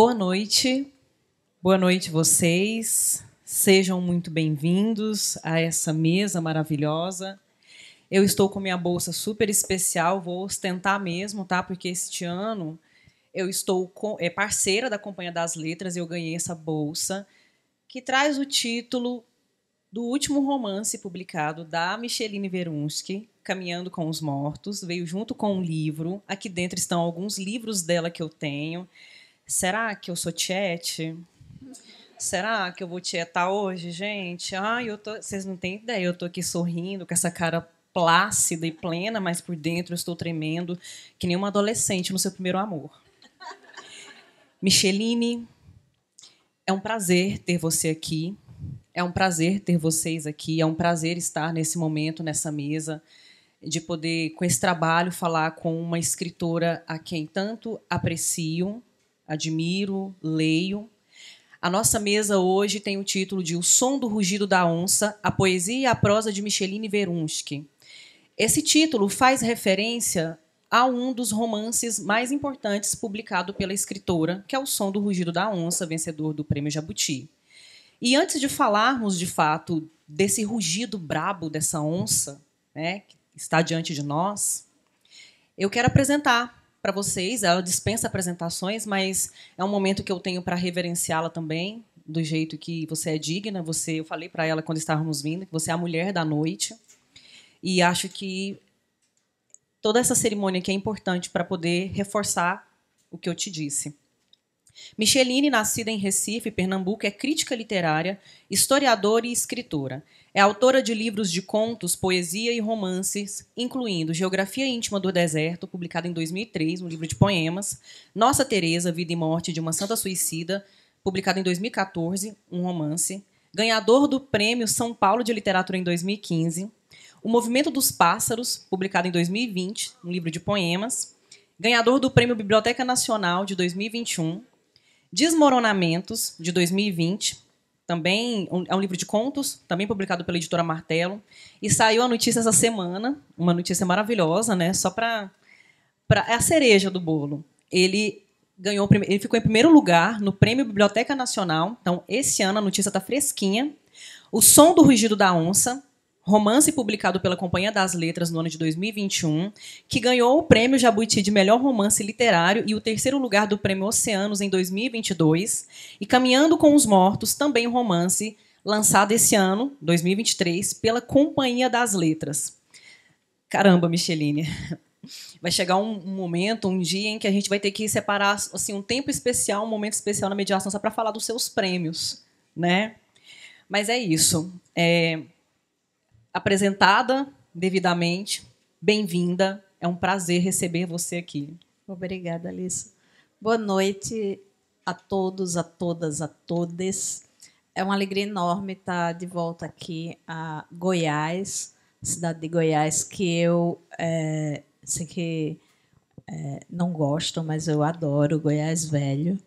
Boa noite vocês, sejam muito bem-vindos a essa mesa maravilhosa. Eu estou com minha bolsa super especial, vou ostentar mesmo, tá? Porque este ano eu estou parceira da Companhia das Letras, eu ganhei essa bolsa, que traz o título do último romance publicado da Micheline Verunski, Caminhando com os Mortos, veio junto com um livro, aqui dentro estão alguns livros dela que eu tenho. Será que eu sou tiete? Será que eu vou tietar hoje, gente? Ai, vocês não têm ideia, eu estou aqui sorrindo, com essa cara plácida e plena, mas por dentro eu estou tremendo, que nem uma adolescente no seu primeiro amor. Micheline, é um prazer ter você aqui, é um prazer ter vocês aqui, é um prazer estar nesse momento, nessa mesa, de poder, com esse trabalho, falar com uma escritora a quem tanto aprecio, admiro, leio. A nossa mesa hoje tem o título de O Som do Rugido da Onça, a poesia e a prosa de Micheline Verunski. Esse título faz referência a um dos romances mais importantes publicado pela escritora, que é O Som do Rugido da Onça, vencedor do Prêmio Jabuti. E antes de falarmos, de fato, desse rugido brabo dessa onça, né, que está diante de nós, eu quero apresentar para vocês. Ela dispensa apresentações, mas é um momento que eu tenho para reverenciá-la também, do jeito que você é digna. Eu falei para ela quando estávamos vindo que você é a mulher da noite, e acho que toda essa cerimônia aqui é importante para poder reforçar o que eu te disse. Micheline, nascida em Recife, Pernambuco, é crítica literária, historiadora e escritora. É autora de livros de contos, poesia e romances, incluindo Geografia Íntima do Deserto, publicado em 2003, um livro de poemas, Nossa Teresa, Vida e Morte de uma Santa Suicida, publicado em 2014, um romance, ganhador do Prêmio São Paulo de Literatura em 2015, O Movimento dos Pássaros, publicado em 2020, um livro de poemas, ganhador do Prêmio Biblioteca Nacional de 2021, Desmoronamentos, de 2020, também é um livro de contos, também publicado pela editora Martelo, e saiu a notícia essa semana, uma notícia maravilhosa, né? Só é a cereja do bolo. Ele ficou em primeiro lugar no Prêmio Biblioteca Nacional. Então, esse ano a notícia está fresquinha. O Som do Rugido da Onça, romance publicado pela Companhia das Letras no ano de 2021, que ganhou o Prêmio Jabuti de Melhor Romance Literário e o terceiro lugar do Prêmio Oceanos em 2022, e Caminhando com os Mortos, também um romance lançado esse ano, 2023, pela Companhia das Letras. Caramba, Micheline, vai chegar um momento, um dia em que a gente vai ter que separar assim, um tempo especial, um momento especial na mediação só para falar dos seus prêmios, né? Mas é isso. Apresentada devidamente, bem-vinda. É um prazer receber você aqui. Obrigada, Alice. Boa noite a todos, a todas, a todes. É uma alegria enorme estar de volta aqui a Goiás, cidade de Goiás, que eu sei que não gosto, mas eu adoro Goiás Velho.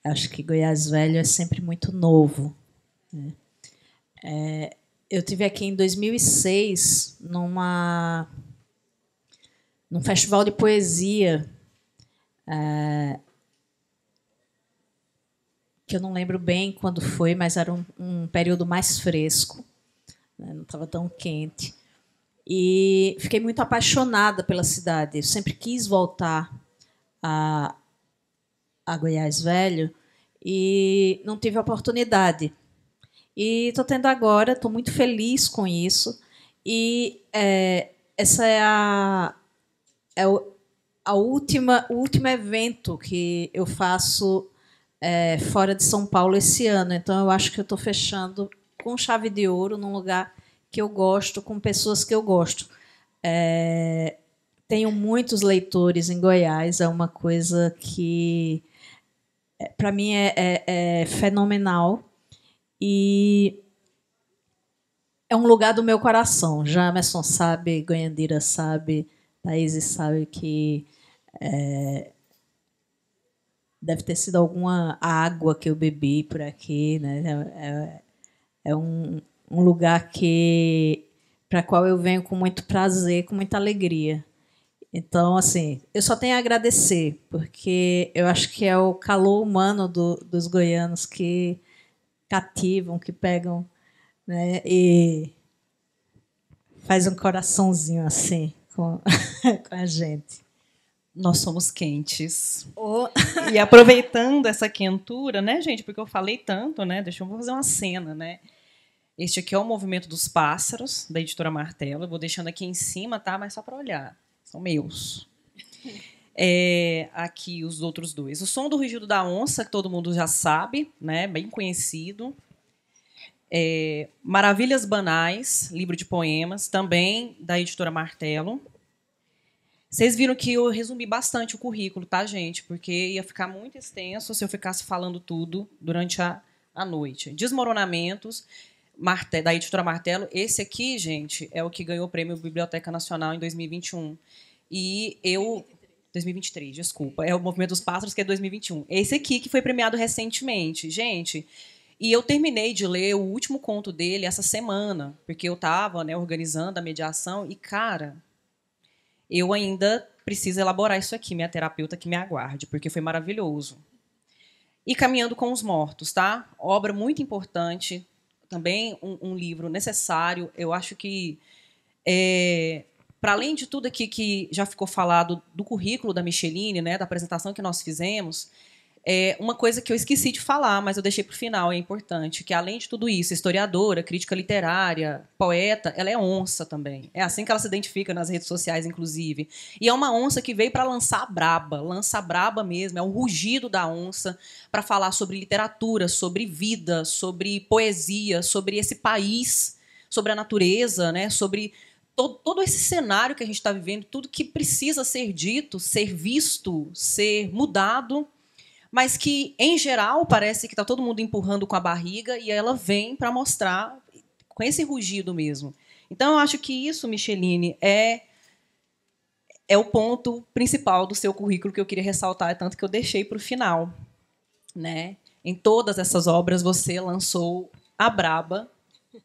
Acho que Goiás Velho é sempre muito novo, né? Eu estive aqui em 2006 num festival de poesia, que eu não lembro bem quando foi, mas era um período mais fresco, né? Não estava tão quente. E fiquei muito apaixonada pela cidade. Eu sempre quis voltar a Goiás Velho e não tive a oportunidade. E estou tendo agora, estou muito feliz com isso. E essa é o último evento que eu faço fora de São Paulo esse ano. Então, eu acho que eu estou fechando com chave de ouro num lugar que eu gosto, com pessoas que eu gosto. Tenho muitos leitores em Goiás, é uma coisa que, para mim, é fenomenal. E é um lugar do meu coração. Jamerson sabe, Goiandira sabe, Thaís sabe que deve ter sido alguma água que eu bebi por aqui, né? É um lugar para qual eu venho com muito prazer, com muita alegria. Então, assim, eu só tenho a agradecer, porque eu acho que é o calor humano dos goianos que cativam, que pegam, né, e faz um coraçãozinho assim com, com a gente. Nós somos quentes. Oh. E aproveitando essa quentura, né, gente, porque eu falei tanto, né, deixa eu fazer uma cena, né. Este aqui é o Movimento dos Pássaros, da editora Martelo. Eu vou deixando aqui em cima, tá? Mas só para olhar. São meus. Aqui os outros dois. O Som do Rugido da Onça, que todo mundo já sabe, né? Bem conhecido. Maravilhas Banais, livro de poemas, também da editora Martelo. Vocês viram que eu resumi bastante o currículo, tá, gente? Porque ia ficar muito extenso se eu ficasse falando tudo durante a noite. Desmoronamentos, da editora Martelo. Esse aqui, gente, é o que ganhou o prêmio Biblioteca Nacional em 2021. E eu... 2023, desculpa. É o Movimento dos Pássaros, que é 2021. Esse aqui que foi premiado recentemente. Gente, e eu terminei de ler o último conto dele essa semana, porque eu estava, né, organizando a mediação e, cara, eu ainda preciso elaborar isso aqui, minha terapeuta que me aguarde, porque foi maravilhoso. E Caminhando com os Mortos, tá? Obra muito importante, também um livro necessário. Eu acho que, para além de tudo aqui que já ficou falado do currículo da Micheline, né, da apresentação que nós fizemos, uma coisa que eu esqueci de falar, mas eu deixei para o final, é importante, que além de tudo isso, historiadora, crítica literária, poeta, ela é onça também. É assim que ela se identifica nas redes sociais, inclusive. E é uma onça que veio para lançar braba, lança braba mesmo, é o rugido da onça, para falar sobre literatura, sobre vida, sobre poesia, sobre esse país, sobre a natureza, né, sobre todo esse cenário que a gente está vivendo, tudo que precisa ser dito, ser visto, ser mudado, mas que, em geral, parece que está todo mundo empurrando com a barriga e ela vem para mostrar com esse rugido mesmo. Então, eu acho que isso, Micheline, é o ponto principal do seu currículo que eu queria ressaltar, tanto que eu deixei para o final, né? Em todas essas obras, você lançou a braba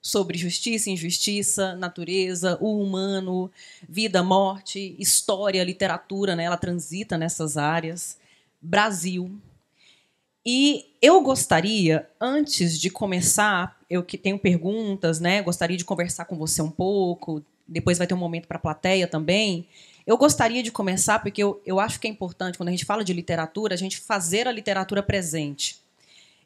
sobre justiça, injustiça, natureza, o humano, vida, morte, história, literatura, né? Ela transita nessas áreas. Brasil. E eu gostaria, antes de começar, eu que tenho perguntas, né? Gostaria de conversar com você um pouco. Depois vai ter um momento para a plateia também. Eu gostaria de começar, porque eu acho que é importante, quando a gente fala de literatura, a gente fazer a literatura presente.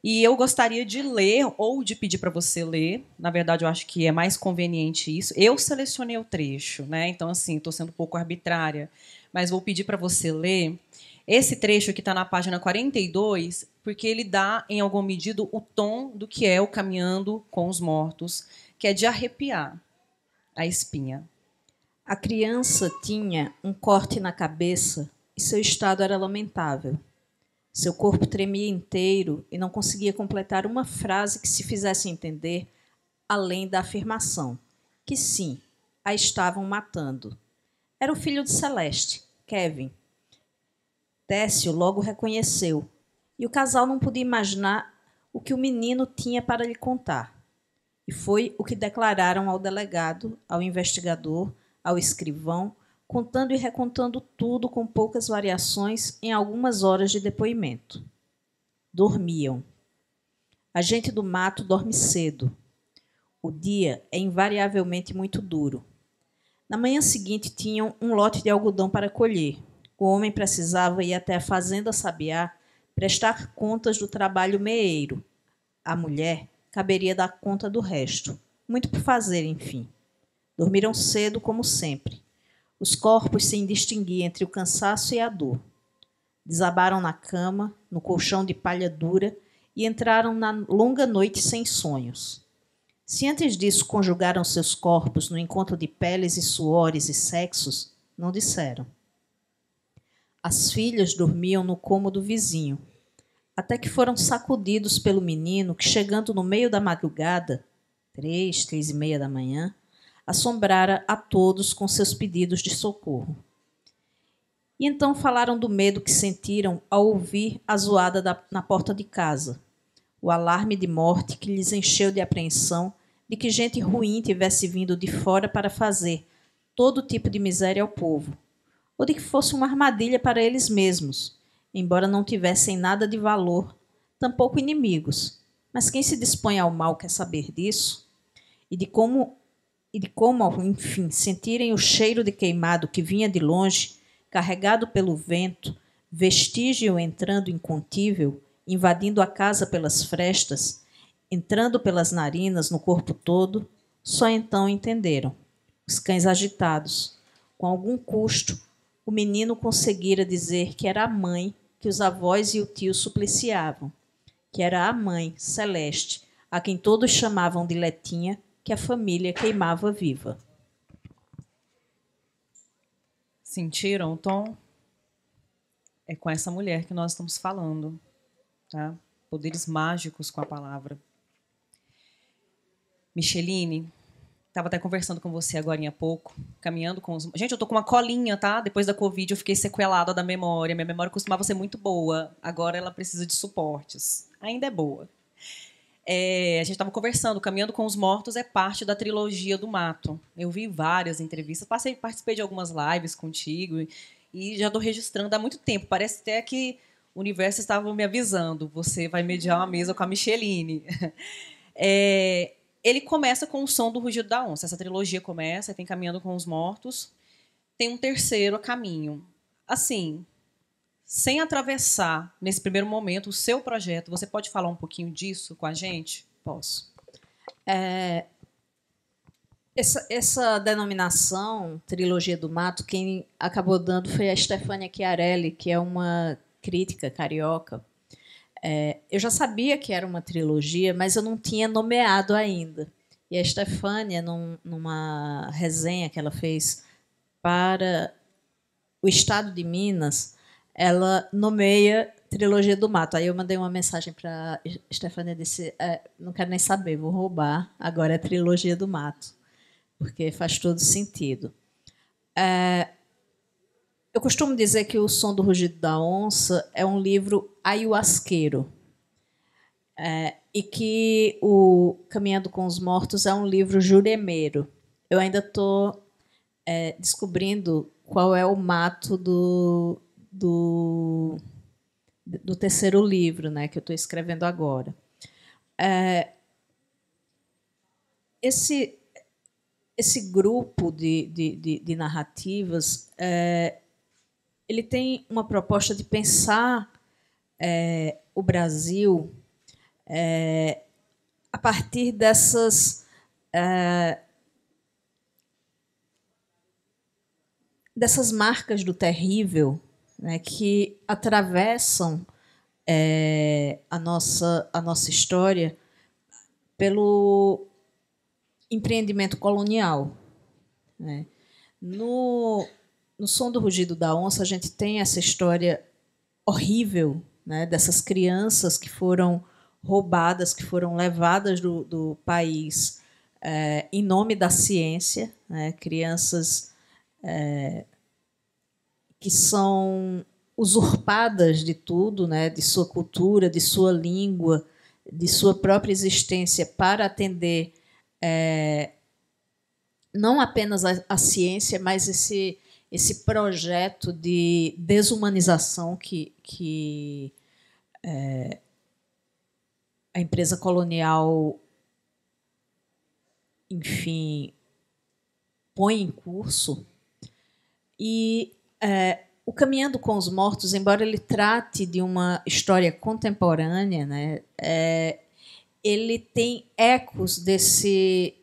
E eu gostaria de ler, ou de pedir para você ler. Na verdade, eu acho que é mais conveniente isso. Eu selecionei o trecho, né? Então, assim, estou sendo um pouco arbitrária, mas vou pedir para você ler esse trecho que está na página 42, porque ele dá, em alguma medida, o tom do que é o Caminhando com os Mortos, que é de arrepiar a espinha. A criança tinha um corte na cabeça e seu estado era lamentável. Seu corpo tremia inteiro e não conseguia completar uma frase que se fizesse entender, além da afirmação, que sim, a estavam matando. Era o filho de Celeste, Kevin. Técio logo reconheceu, e o casal não podia imaginar o que o menino tinha para lhe contar. E foi o que declararam ao delegado, ao investigador, ao escrivão, contando e recontando tudo com poucas variações em algumas horas de depoimento. Dormiam. A gente do mato dorme cedo. O dia é invariavelmente muito duro. Na manhã seguinte tinham um lote de algodão para colher. O homem precisava ir até a fazenda Sabiá prestar contas do trabalho meeiro. A mulher caberia dar conta do resto. Muito por fazer, enfim. Dormiram cedo, como sempre. Os corpos se indistinguiam entre o cansaço e a dor. Desabaram na cama, no colchão de palha dura, e entraram na longa noite sem sonhos. Se antes disso conjugaram seus corpos no encontro de peles e suores e sexos, não disseram. As filhas dormiam no cômodo vizinho, até que foram sacudidos pelo menino que, chegando no meio da madrugada, 3:30 da manhã, assombrara a todos com seus pedidos de socorro. E então falaram do medo que sentiram ao ouvir a zoada na porta de casa, o alarme de morte que lhes encheu de apreensão de que gente ruim tivesse vindo de fora para fazer todo tipo de miséria ao povo, ou de que fosse uma armadilha para eles mesmos, embora não tivessem nada de valor, tampouco inimigos. Mas quem se dispõe ao mal quer saber disso, e de como, enfim, sentirem o cheiro de queimado que vinha de longe, carregado pelo vento, vestígio entrando incontível, invadindo a casa pelas frestas, entrando pelas narinas no corpo todo, só então entenderam. Os cães agitados. Com algum custo, o menino conseguira dizer que era a mãe que os avós e o tio supliciavam, que era a mãe, Celeste, a quem todos chamavam de Letinha, que a família queimava viva. Sentiram o tom? É com essa mulher que nós estamos falando. Tá? Poderes mágicos com a palavra. Micheline, estava até conversando com você agora há pouco, caminhando com os... Gente, eu tô com uma colinha, tá? Depois da Covid eu fiquei sequelada da memória. Minha memória costumava ser muito boa. Agora ela precisa de suportes. Ainda é boa. A gente estava conversando, Caminhando com os Mortos é parte da trilogia do Mato. Eu vi várias entrevistas, participei de algumas lives contigo e já estou registrando há muito tempo. Parece até que o universo estava me avisando. Você vai mediar uma mesa com a Micheline. Ele começa com o som do rugido da onça. Essa trilogia começa, tem Caminhando com os Mortos. Tem um terceiro a caminho. Assim, sem atravessar, nesse primeiro momento, o seu projeto, você pode falar um pouquinho disso com a gente? Posso. Essa denominação, Trilogia do Mato, quem acabou dando foi a Stefânia Chiarelli, que é uma crítica carioca. Eu já sabia que era uma trilogia, mas eu não tinha nomeado ainda. E a Stefânia, numa resenha que ela fez para o Estado de Minas, ela nomeia Trilogia do Mato. Aí eu mandei uma mensagem para a Stefânia e disse, não quero nem saber, vou roubar, agora é Trilogia do Mato, porque faz todo sentido. Eu costumo dizer que O Som do Rugido da Onça é um livro ayahuasqueiro, e que o Caminhando com os Mortos é um livro juremeiro. Eu ainda estou descobrindo qual é o mato do terceiro livro, né, que eu estou escrevendo agora. Esse grupo de narrativas ele tem uma proposta de pensar o Brasil a partir dessas marcas do terrível, né, que atravessam a nossa história pelo empreendimento colonial, né? No Som do Rugido da Onça, a gente tem essa história horrível, né, dessas crianças que foram roubadas, que foram levadas do país em nome da ciência, né, crianças que são usurpadas de tudo, né, de sua cultura, de sua língua, de sua própria existência, para atender não apenas a ciência, mas esse projeto de desumanização que a empresa colonial, enfim, põe em curso. E o Caminhando com os Mortos, embora ele trate de uma história contemporânea, né, ele tem ecos desse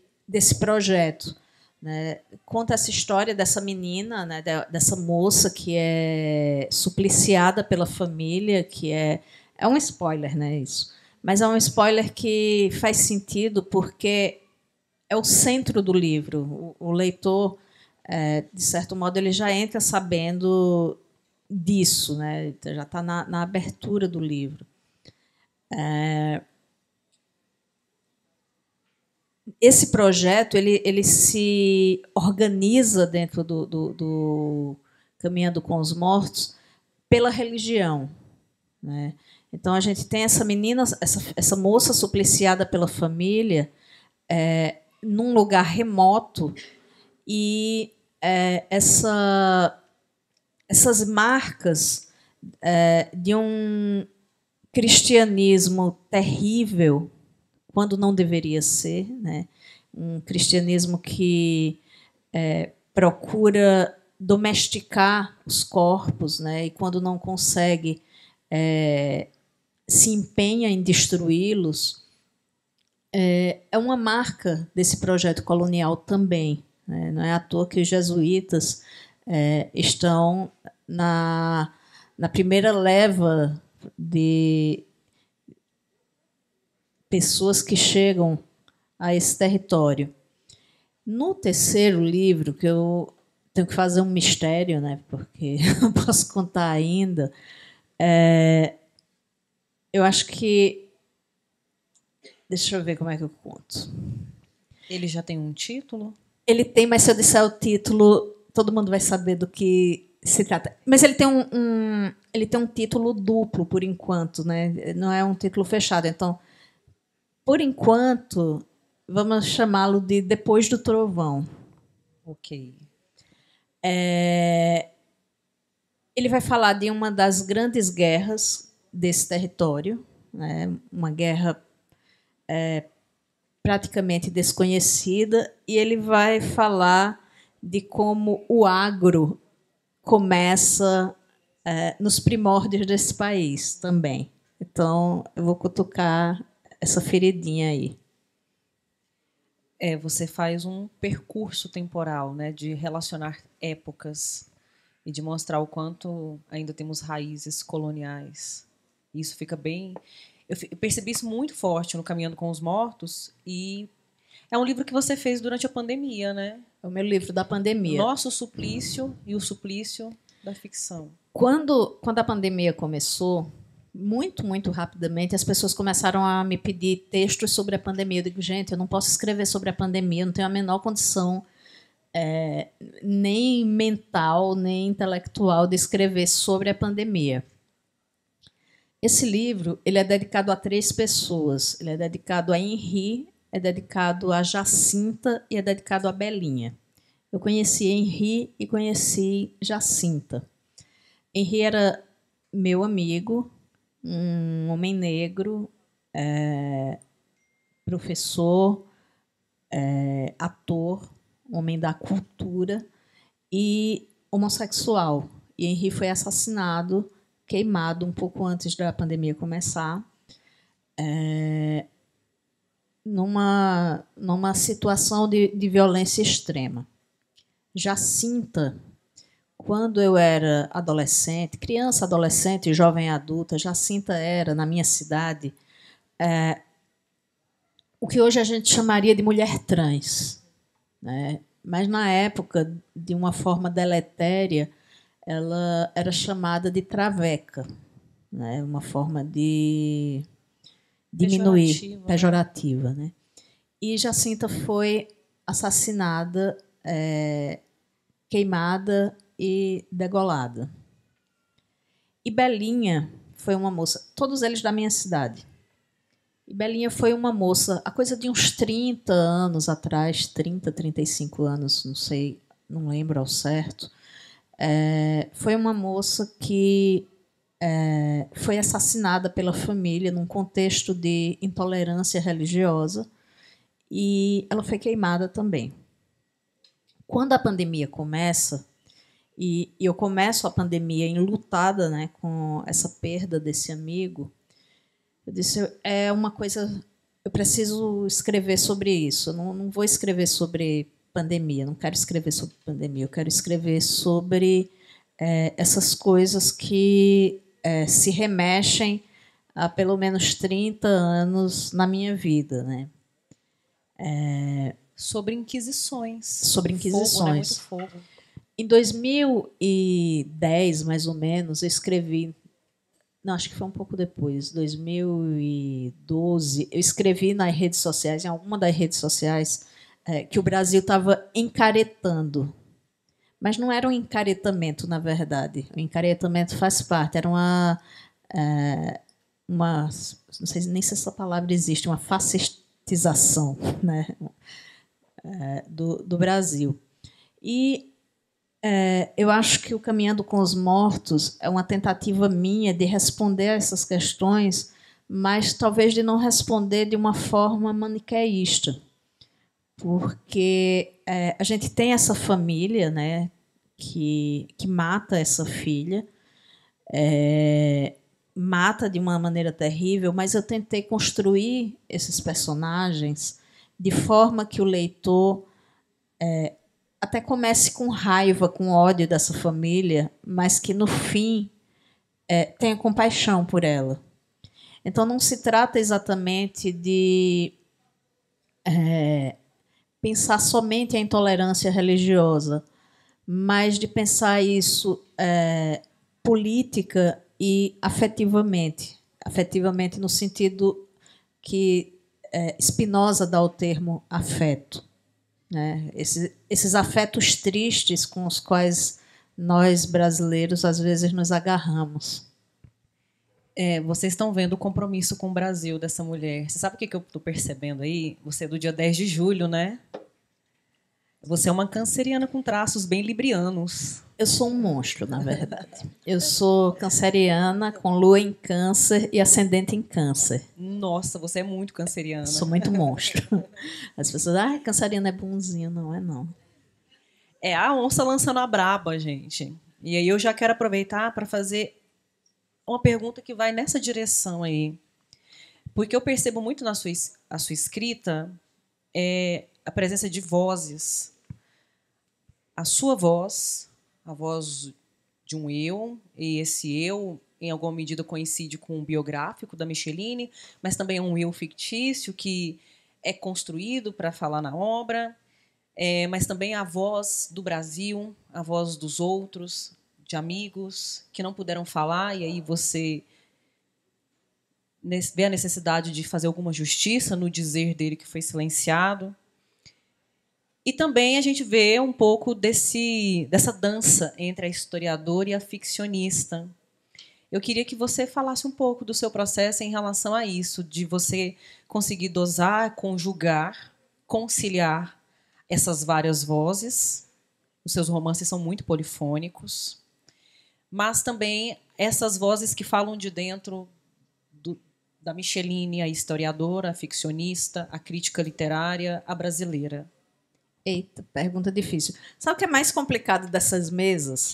projeto. Né? Conta essa história dessa menina, né, dessa moça que é supliciada pela família, que é um spoiler, né, isso. Mas é um spoiler que faz sentido porque é o centro do livro. O leitor, de certo modo, ele já entra sabendo disso, né? Já está na abertura do livro. Esse projeto ele se organiza dentro do Caminhando com os Mortos pela religião, né? Então a gente tem essa menina, essa moça supliciada pela família num lugar remoto, e essa essas marcas de um cristianismo terrível, quando não deveria ser, né? Um cristianismo que procura domesticar os corpos, né? E quando não consegue, se empenha em destruí-los. É uma marca desse projeto colonial também, né? Não é à toa que os jesuítas estão na primeira leva de pessoas que chegam a esse território. No terceiro livro, que eu tenho que fazer um mistério, né, porque não posso contar ainda, eu acho que... Deixa eu ver como é que eu conto. Ele já tem um título? Ele tem, mas se eu disser o título, todo mundo vai saber do que se trata. Mas ele tem ele tem um título duplo, por enquanto, né? Não é um título fechado. Então, por enquanto, vamos chamá-lo de Depois do Trovão. Ok. Ele vai falar de uma das grandes guerras desse território, né? Uma guerra praticamente desconhecida, e ele vai falar de como o agro começa nos primórdios desse país também. Então, eu vou cutucar essa feridinha aí. Você faz um percurso temporal, né, de relacionar épocas e de mostrar o quanto ainda temos raízes coloniais. Isso fica bem... Eu percebi isso muito forte no Caminhando com os Mortos, e é um livro que você fez durante a pandemia, né? É o meu livro da pandemia. Nosso Suplício e o Suplício da Ficção. Quando a pandemia começou, muito rapidamente, as pessoas começaram a me pedir textos sobre a pandemia. Eu digo, gente, eu não posso escrever sobre a pandemia, eu não tenho a menor condição nem mental, nem intelectual de escrever sobre a pandemia. Esse livro ele é dedicado a 3 pessoas. Ele é dedicado a Henri, é dedicado a Jacinta e é dedicado a Belinha. Eu conheci Henri e conheci Jacinta. Henri era meu amigo, um homem negro, professor, ator, homem da cultura e homossexual. E Henri foi assassinado, queimado um pouco antes da pandemia começar, numa situação de violência extrema. Jacinta, quando eu era adolescente, criança, adolescente, jovem adulta, Jacinta era, na minha cidade, o que hoje a gente chamaria de mulher trans, né? Mas, na época, de uma forma deletéria, ela era chamada de traveca, né? Uma forma de diminuir, pejorativa, né? E Jacinta foi assassinada, queimada e degolada. E Belinha foi uma moça, todos eles da minha cidade. E Belinha foi uma moça, a coisa de uns 30 anos atrás, 30, 35 anos, não sei, não lembro ao certo, foi uma moça que foi assassinada pela família num contexto de intolerância religiosa, e ela foi queimada também. Quando a pandemia começa, e eu começo a pandemia enlutada, né, com essa perda desse amigo, eu disse, é uma coisa, eu preciso escrever sobre isso. Eu não vou escrever sobre pandemia, não quero escrever sobre pandemia, eu quero escrever sobre essas coisas que se remexem há pelo menos 30 anos na minha vida, né? Sobre inquisições. Sobre inquisições. Fogo, né? Muito fogo. Em 2010, mais ou menos, eu escrevi... Não, acho que foi um pouco depois, 2012, eu escrevi nas redes sociais, em alguma das redes sociais, que o Brasil estava encaretando. Mas não era um encaretamento, na verdade. O encaretamento faz parte, era uma não sei nem se essa palavra existe, uma fascistização, né, do Brasil. E Eu acho que o Caminhando com os Mortos é uma tentativa minha de responder a essas questões, mas talvez de não responder de uma forma maniqueísta, porque a gente tem essa família, né, que mata essa filha, mata de uma maneira terrível, mas eu tentei construir esses personagens de forma que o leitor até comece com raiva, com ódio dessa família, mas que no fim tenha compaixão por ela. Então não se trata exatamente de pensar somente a intolerância religiosa, mas de pensar isso política e afetivamente. Afetivamente no sentido que Spinoza dá o termo afeto. Né? Esses afetos tristes com os quais nós, brasileiros, às vezes nos agarramos. Vocês estão vendo o compromisso com o Brasil dessa mulher. Você sabe o que eu estou percebendo aí? Você é do dia 10 de julho, né? Você é uma canceriana com traços bem librianos. Eu sou um monstro, na verdade. Eu sou canceriana com lua em câncer e ascendente em câncer. Nossa, você é muito canceriana. Sou muito monstro. As pessoas, canceriana é bonzinho. Não é, não. É a onça lançando a braba, gente. E aí eu já quero aproveitar para fazer uma pergunta que vai nessa direção aí. Porque eu percebo muito na sua escrita a presença de vozes. A sua voz, a voz de um eu, e esse eu, em alguma medida, coincide com o biográfico da Micheline, mas também é um eu fictício que é construído para falar na obra, mas também a voz do Brasil, a voz dos outros, de amigos que não puderam falar, e aí você vê a necessidade de fazer alguma justiça no dizer dele que foi silenciado. E também a gente vê um pouco dessa dança entre a historiadora e a ficcionista. Eu queria que você falasse um pouco do seu processo em relação a isso, de você conseguir dosar, conjugar, conciliar essas várias vozes. Os seus romances são muito polifônicos, mas também essas vozes que falam de dentro da Micheline, a historiadora, a ficcionista, a crítica literária, a brasileira. Eita, pergunta difícil. Sabe o que é mais complicado dessas mesas?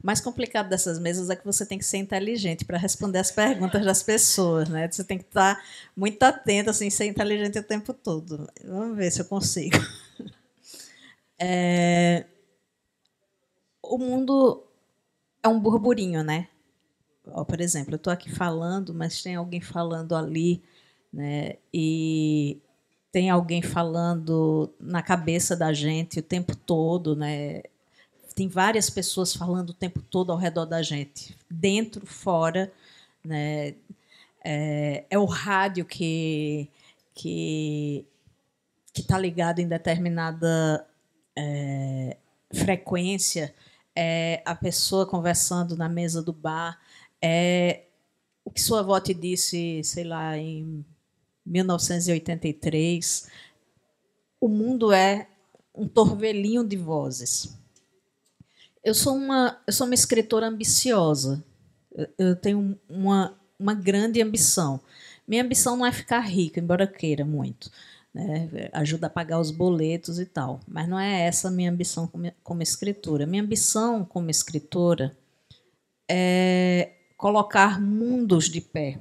O mais complicado dessas mesas é que você tem que ser inteligente para responder as perguntas das pessoas, né? Você tem que estar muito atento, assim, ser inteligente o tempo todo. Vamos ver se eu consigo. O mundo é um burburinho, né? Por exemplo, eu estou aqui falando, mas tem alguém falando ali, né? E tem alguém falando na cabeça da gente o tempo todo, né? Tem várias pessoas falando o tempo todo ao redor da gente, dentro, fora, né? É o rádio que está ligado em determinada frequência, é a pessoa conversando na mesa do bar, é o que sua avó te disse, sei lá, em 1983. O mundo é um torvelinho de vozes. Eu sou uma escritora ambiciosa. Eu tenho uma grande ambição. Minha ambição não é ficar rica, embora eu queira muito, né? Ajuda a pagar os boletos e tal. Mas não é essa a minha ambição como escritora. Minha ambição como escritora é colocar mundos de pé,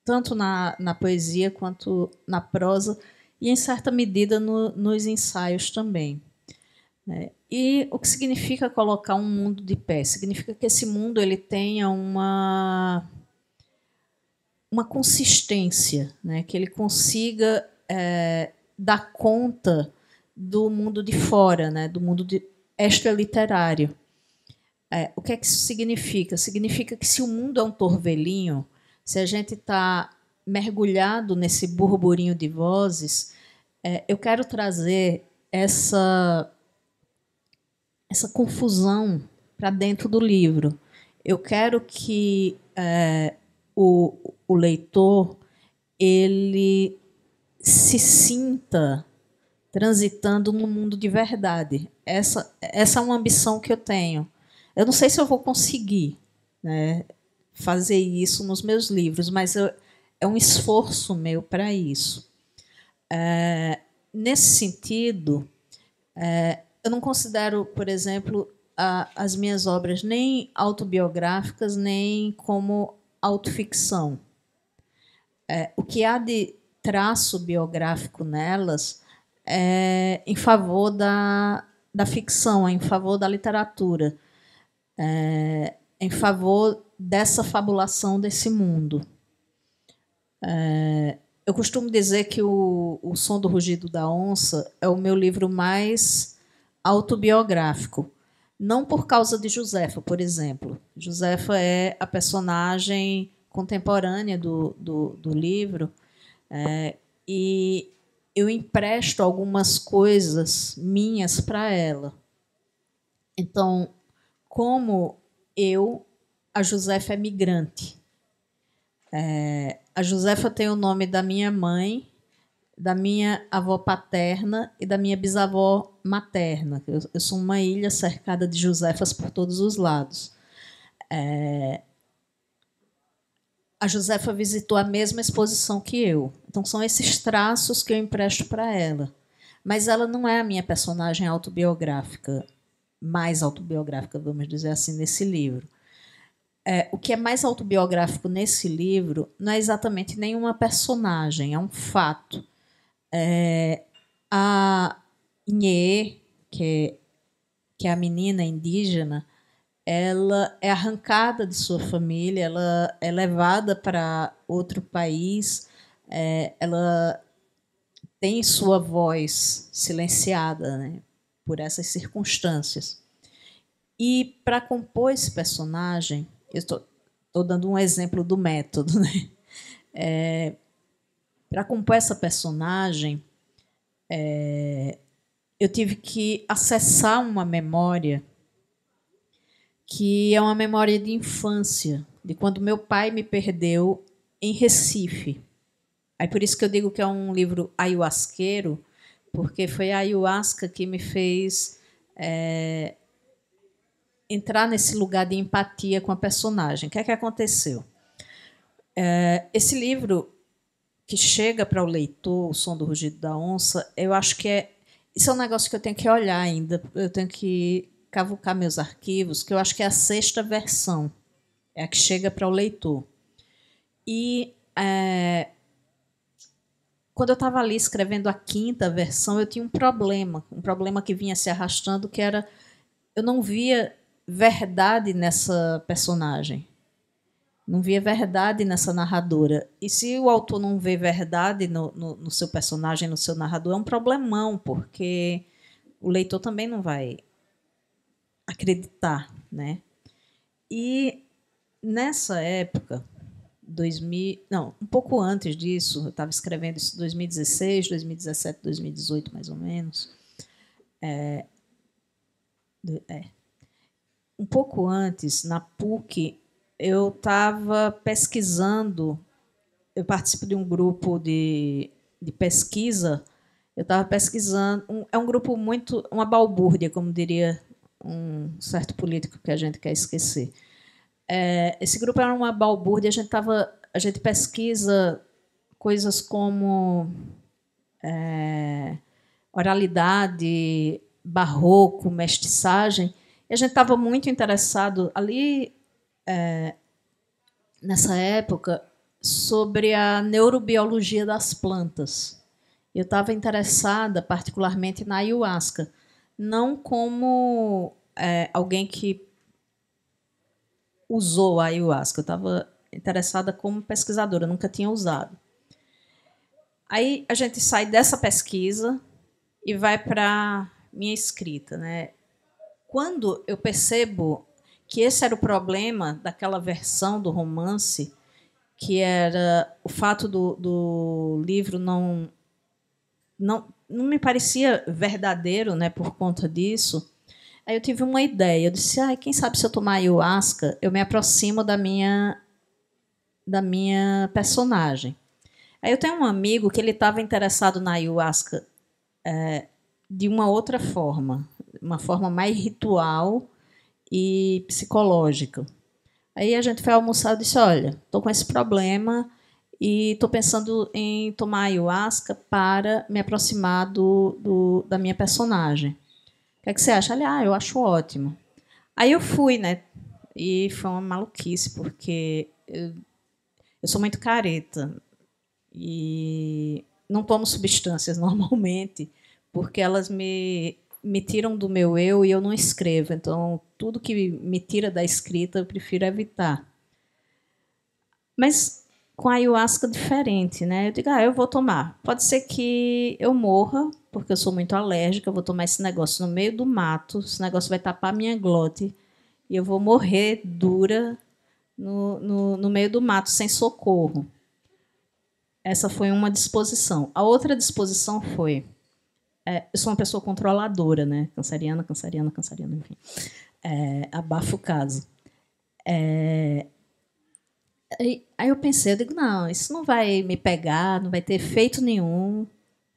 tanto na poesia quanto na prosa, e, em certa medida, nos ensaios também. E o que significa colocar um mundo de pé? Significa que esse mundo ele tenha uma consistência, né? Que ele consiga dar conta do mundo de fora, né? Do mundo extraliterário. O que é que isso significa? Significa que se o mundo é um torvelinho, se a gente está mergulhado nesse burburinho de vozes, eu quero trazer essa confusão para dentro do livro. Eu quero que o leitor ele se sinta transitando num mundo de verdade. essa é uma ambição que eu tenho. Eu não sei se eu vou conseguir, né, fazer isso nos meus livros, mas é um esforço meu para isso. Nesse sentido, eu não considero, por exemplo, as minhas obras nem autobiográficas, nem como autoficção. O que há de traço biográfico nelas é em favor da ficção, é em favor da literatura, em favor dessa fabulação desse mundo. Eu costumo dizer que o Som do Rugido da Onça é o meu livro mais autobiográfico. Não por causa de Josefa, por exemplo. Josefa é a personagem contemporânea do livro, e eu empresto algumas coisas minhas para ela. Então, como a Josefa é migrante. A Josefa tem o nome da minha mãe, da minha avó paterna e da minha bisavó materna. Eu sou uma ilha cercada de Josefas por todos os lados. A Josefa visitou a mesma exposição que eu. Então, são esses traços que eu empresto para ela. Mas ela não é a minha personagem autobiográfica, mais autobiográfica, vamos dizer assim, nesse livro. O que é mais autobiográfico nesse livro não é exatamente nenhuma personagem, é um fato. A Inhê, que é a menina indígena, ela é arrancada de sua família, ela é levada para outro país, ela tem sua voz silenciada, né, por essas circunstâncias. E para compor esse personagem, eu estou dando um exemplo do método, né? Para compor essa personagem, eu tive que acessar uma memória que é uma memória de infância, de quando meu pai me perdeu em Recife. Aí por isso que eu digo que é um livro ayahuasqueiro, porque foi a ayahuasca que me fez entrar nesse lugar de empatia com a personagem. O que é que aconteceu? Esse livro que chega para o leitor, O Som do Rugido da Onça, eu acho que isso é um negócio que eu tenho que olhar ainda, eu tenho que cavucar meus arquivos, que eu acho que é a 6ª versão, é a que chega para o leitor. E quando eu estava ali escrevendo a 5ª versão, eu tinha um problema que vinha se arrastando, que era eu não via verdade nessa personagem. Não via verdade nessa narradora. E se o autor não vê verdade no seu personagem, no seu narrador, é um problemão, porque o leitor também não vai acreditar, né? E nessa época, um pouco antes disso, eu estava escrevendo isso em 2016, 2017, 2018, mais ou menos. Um pouco antes, na PUC, eu estava pesquisando, eu participo de um grupo de pesquisa, eu estava pesquisando, é um grupo muito, uma balbúrdia, como diria um certo político que a gente quer esquecer. Esse grupo era uma balbúrdia, a gente pesquisa coisas como oralidade, barroco, mestiçagem, e a gente estava muito interessado ali, nessa época, sobre a neurobiologia das plantas. Eu estava interessada particularmente na ayahuasca, não como alguém que usou a ayahuasca, eu estava interessada como pesquisadora, nunca tinha usado. Aí a gente sai dessa pesquisa e vai para minha escrita, né? Quando eu percebo que esse era o problema daquela versão do romance, que era o fato do livro não me parecia verdadeiro, né, por conta disso, aí eu tive uma ideia. Eu disse, quem sabe se eu tomar ayahuasca, eu me aproximo da minha personagem. Aí eu tenho um amigo que ele estava interessado na ayahuasca de uma outra forma. uma forma mais ritual e psicológica. Aí a gente foi almoçar e disse, olha, estou com esse problema e estou pensando em tomar ayahuasca para me aproximar da minha personagem. O que é que você acha? Eu acho ótimo. Aí eu fui, né? E foi uma maluquice, porque eu sou muito careta e não tomo substâncias normalmente, porque elas me tiram do meu eu e eu não escrevo. Então, tudo que me tira da escrita, eu prefiro evitar. Mas com a ayahuasca diferente, né? Eu digo, eu vou tomar. Pode ser que eu morra, porque eu sou muito alérgica, eu vou tomar esse negócio no meio do mato, esse negócio vai tapar minha glote e eu vou morrer dura no meio do mato, sem socorro. Essa foi uma disposição. A outra disposição foi... eu sou uma pessoa controladora, né? Canceriana, enfim. Abafa o caso. Aí eu pensei, eu digo, não, isso não vai me pegar, não vai ter efeito nenhum.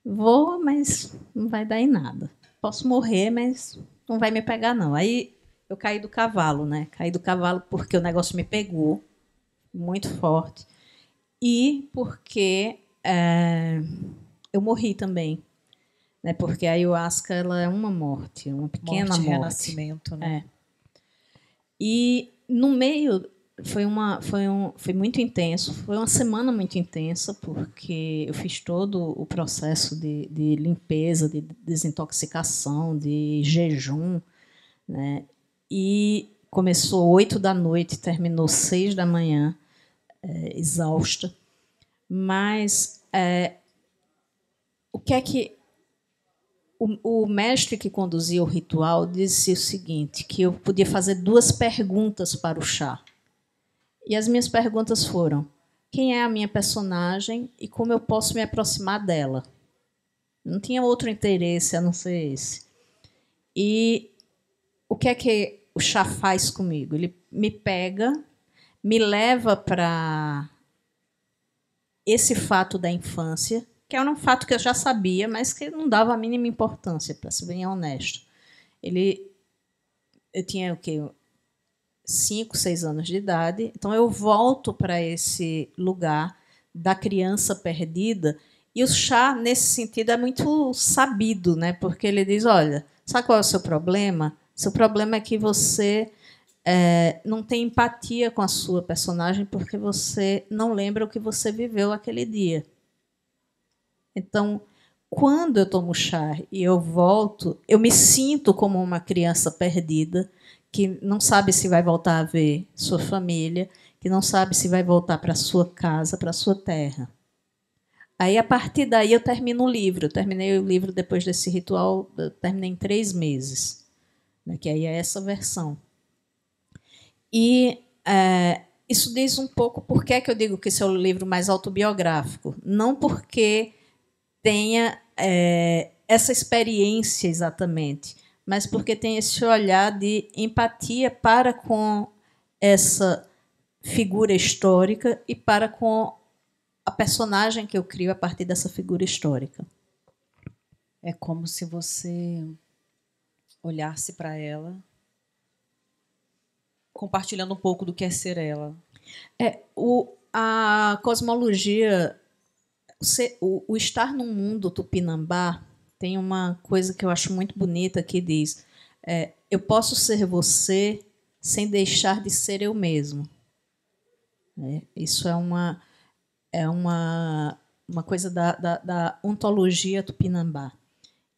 Vou, mas não vai dar em nada. Posso morrer, mas não vai me pegar, não. Aí eu caí do cavalo, né? Caí do cavalo porque o negócio me pegou muito forte e porque eu morri também, né? Porque a ayahuasca ela é uma morte, uma pequena morte. Renascimento, né? E no meio foi muito intenso, foi uma semana muito intensa, porque eu fiz todo o processo de limpeza, de desintoxicação, de jejum, né? E começou 8 da noite, terminou 6 da manhã, exausta. Mas o que é que o mestre que conduzia o ritual disse o seguinte, que eu podia fazer 2 perguntas para o chá. E as minhas perguntas foram: quem é a minha personagem e como eu posso me aproximar dela? Não tinha outro interesse a não ser esse. E o que é que o chá faz comigo? Ele me pega, me leva para esse fato da infância, que era um fato que eu já sabia, mas que não dava a mínima importância, para ser bem honesto. Eu tinha o quê? 5, 6 anos de idade. Então, eu volto para esse lugar da criança perdida. E o chá, nesse sentido, é muito sabido, né? Porque ele diz, olha, sabe qual é o seu problema? Seu problema é que você não tem empatia com a sua personagem porque você não lembra o que você viveu aquele dia. Então, quando eu tomo chá e eu volto, eu me sinto como uma criança perdida, que não sabe se vai voltar a ver sua família, que não sabe se vai voltar para sua casa, para sua terra. Aí, a partir daí, eu termino o livro. Eu terminei o livro depois desse ritual, eu terminei em 3 meses, né, que aí é essa versão. E isso diz um pouco por que eu digo que esse é o livro mais autobiográfico. Não porque tenha essa experiência exatamente, mas porque tem esse olhar de empatia para com essa figura histórica e para com a personagem que eu crio a partir dessa figura histórica. É como se você olhasse para ela, compartilhando um pouco do que é ser ela. A cosmologia, o estar num mundo tupinambá, tem uma coisa que eu acho muito bonita que diz: eu posso ser você sem deixar de ser eu mesmo. Isso é uma coisa da ontologia tupinambá.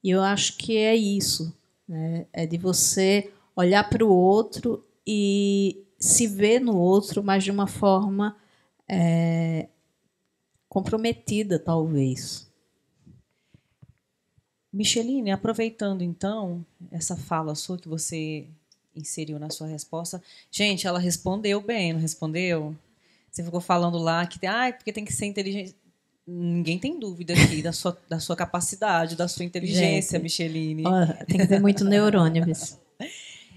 E eu acho que é isso, né? É de você olhar para o outro e se ver no outro, mas de uma forma comprometida, talvez. Micheline, aproveitando então essa fala sua que você inseriu na sua resposta, gente, ela respondeu bem, não respondeu? Você ficou falando lá que porque tem que ser inteligente. Ninguém tem dúvida aqui da sua capacidade, da sua inteligência, gente, Micheline. Tem que ter muito neurônio.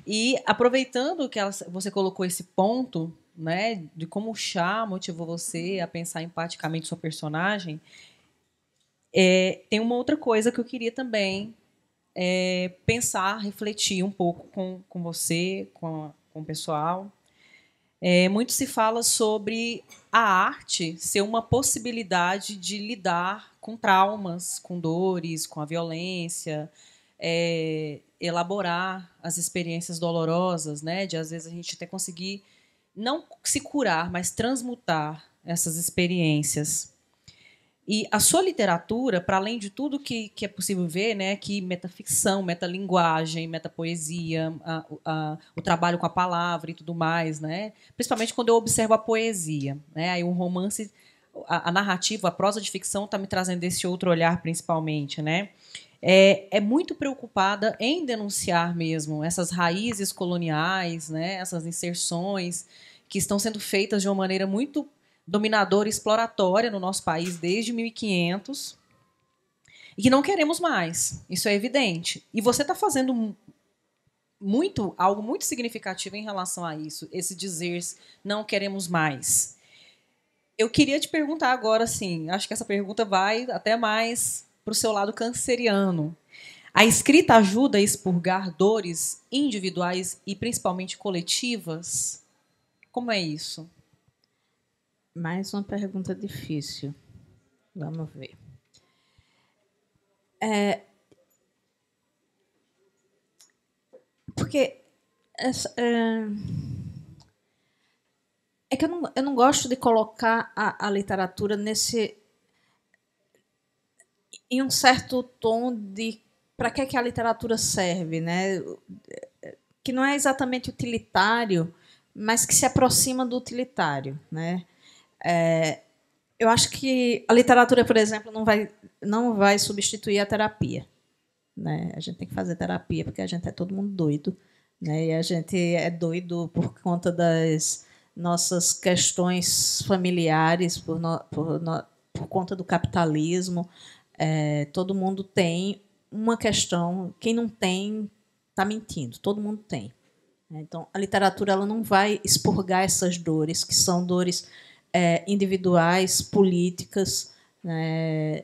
E aproveitando que você colocou esse ponto, né, de como o chá motivou você a pensar empaticamente sua personagem, tem uma outra coisa que eu queria também pensar, refletir um pouco com você, com o pessoal. Muito se fala sobre a arte ser uma possibilidade de lidar com traumas, com dores, com a violência, elaborar as experiências dolorosas, né? De às vezes a gente até conseguir não se curar, mas transmutar essas experiências. E a sua literatura, para além de tudo que é possível ver, né, que metaficção, metalinguagem, metapoesia, o trabalho com a palavra e tudo mais, né, principalmente quando eu observo a poesia, né, aí o romance, a narrativa, a prosa de ficção está me trazendo esse outro olhar, principalmente, né, é muito preocupada em denunciar mesmo essas raízes coloniais, né, essas inserções que estão sendo feitas de uma maneira muito dominadora e exploratória no nosso país desde 1500 e que não queremos mais. Isso é evidente. E você está fazendo algo muito significativo em relação a isso, esse dizer não queremos mais. Eu queria te perguntar agora, assim, acho que essa pergunta vai até mais para o seu lado canceriano. A escrita ajuda a expurgar dores individuais e principalmente coletivas? Como é isso? Mais uma pergunta difícil. Vamos ver. Porque é que eu não gosto de colocar a literatura em um certo tom de para que a literatura serve, né? Que não é exatamente utilitário, mas que se aproxima do utilitário, né? Eu acho que a literatura, por exemplo, não vai substituir a terapia, né? A gente tem que fazer terapia porque a gente é todo mundo doido, né? E a gente é doido por conta das nossas questões familiares, por conta do capitalismo. Todo mundo tem uma questão. Quem não tem está mentindo. Todo mundo tem. Então, a literatura ela não vai expurgar essas dores, que são dores individuais, políticas, né,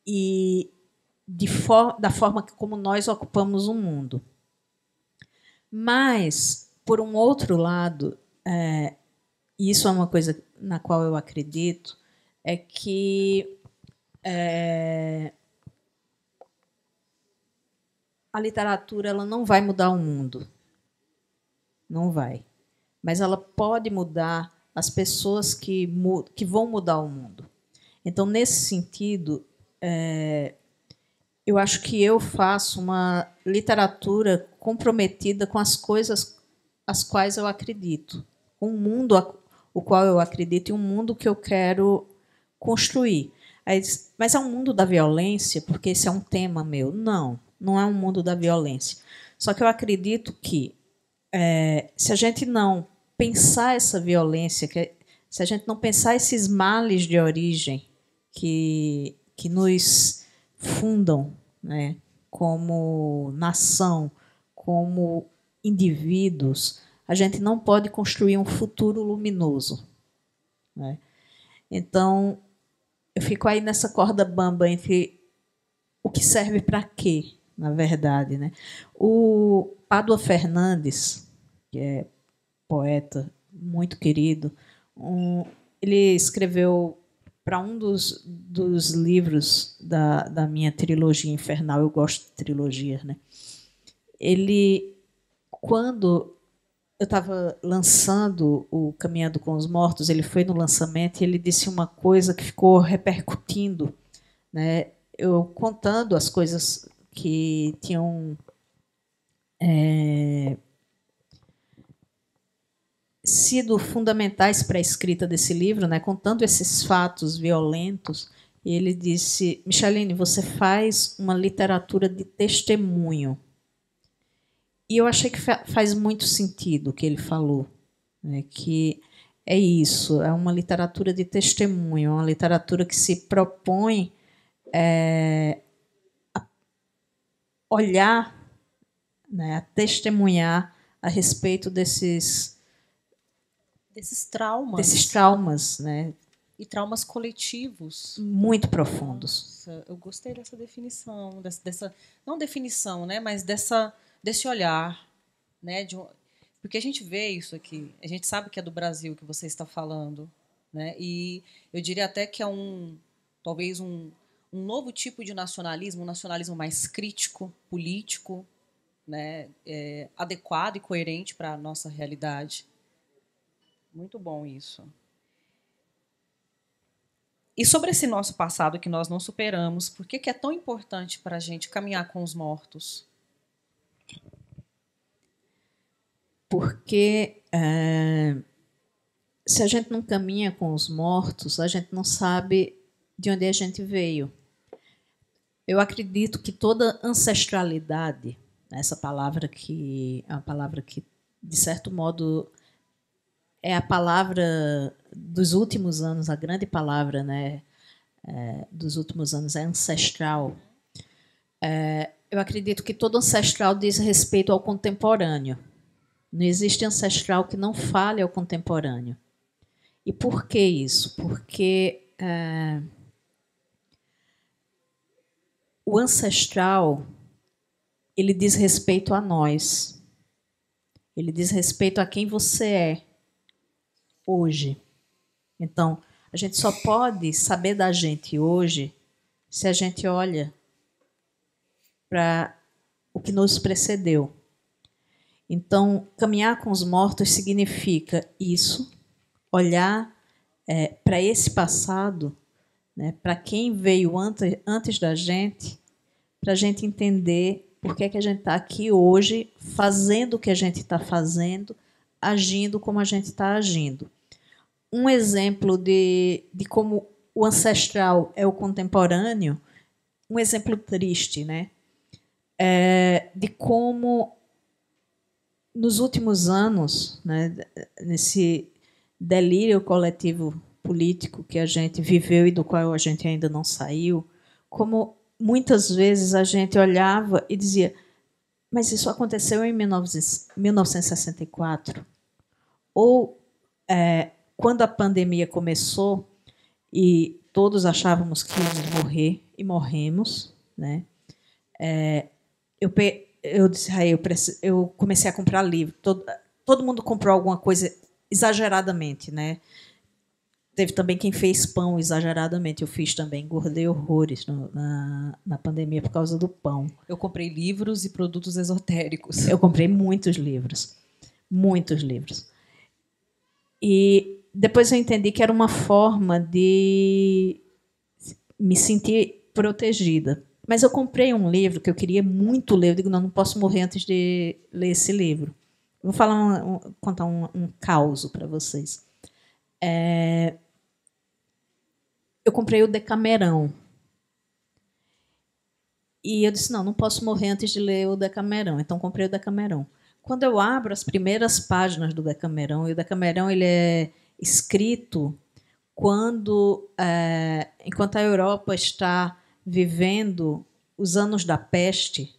e da forma como nós ocupamos o mundo. Mas, por um outro lado, e isso é uma coisa na qual eu acredito, é que a literatura ela não vai mudar o mundo. Não vai. Mas ela pode mudar as pessoas que vão mudar o mundo. Então, nesse sentido, eu acho que eu faço uma literatura comprometida com as coisas às quais eu acredito, com o mundo o qual eu acredito e um mundo que eu quero construir. Mas é um mundo da violência, porque esse é um tema meu. Não, não é um mundo da violência. Só que eu acredito que se a gente não pensar essa violência, se a gente não pensar esses males de origem que nos fundam, né, como nação, como indivíduos, a gente não pode construir um futuro luminoso, né? Então, eu fico aí nessa corda bamba entre o que serve para quê, na verdade, né? O Pádua Fernandes, que é poeta muito querido, ele escreveu para um dos livros da minha trilogia infernal. Eu gosto de trilogias, né? Ele, quando eu estava lançando o Caminhando com os Mortos, ele foi no lançamento e ele disse uma coisa que ficou repercutindo, né? Eu contando as coisas que tinham sido fundamentais para a escrita desse livro, né, contando esses fatos violentos, e ele disse: Micheline, você faz uma literatura de testemunho. E eu achei que faz muito sentido o que ele falou, né, que é isso, é uma literatura de testemunho, uma literatura que se propõe a olhar, né, a testemunhar a respeito desses traumas, né? E traumas coletivos. muito profundos. Nossa, eu gostei dessa definição, não definição, né, mas desse olhar, né, porque a gente vê isso aqui, a gente sabe que é do Brasil que você está falando, né, e eu diria até que é talvez um novo tipo de nacionalismo, um nacionalismo mais crítico, político, né, adequado e coerente para a nossa realidade. Muito bom isso. E sobre esse nosso passado que nós não superamos, por que é tão importante para a gente caminhar com os mortos? Porque se a gente não caminha com os mortos, a gente não sabe de onde a gente veio. Eu acredito que toda ancestralidade, essa palavra que é uma palavra que, de certo modo, é a palavra dos últimos anos, a grande palavra, né, dos últimos anos é ancestral. Eu acredito que todo ancestral diz respeito ao contemporâneo. Não existe ancestral que não fale ao contemporâneo. E por que isso? Porque o ancestral, ele diz respeito a nós. Ele diz respeito a quem você é hoje. Então, a gente só pode saber da gente hoje se a gente olha para o que nos precedeu. Então, caminhar com os mortos significa isso, olhar para esse passado, né, para quem veio antes da gente, para a gente entender por que a gente está aqui hoje, fazendo o que a gente está fazendo, agindo como a gente está agindo. Um exemplo de como o ancestral é o contemporâneo, um exemplo triste, né? De como, nos últimos anos, né, nesse delírio coletivo político que a gente viveu e do qual a gente ainda não saiu, como muitas vezes a gente olhava e dizia: mas isso aconteceu em 1964? Ou quando a pandemia começou e todos achávamos que íamos morrer e morremos, né? Eu disse: eu comecei a comprar livro. Todo mundo comprou alguma coisa exageradamente, né? Teve também quem fez pão exageradamente. Eu fiz também, engordei horrores na pandemia por causa do pão. Eu comprei livros e produtos esotéricos. Eu comprei muitos livros. Muitos livros. E depois eu entendi que era uma forma de me sentir protegida. Mas eu comprei um livro que eu queria muito ler. Eu digo: não posso morrer antes de ler esse livro. Vou contar um caos para vocês. Eu comprei o Decamerão. E eu disse: não posso morrer antes de ler o Decamerão. Então, comprei o Decamerão. Quando eu abro as primeiras páginas do Decamerão, e o Decamerão ele é escrito enquanto a Europa está vivendo os anos da peste,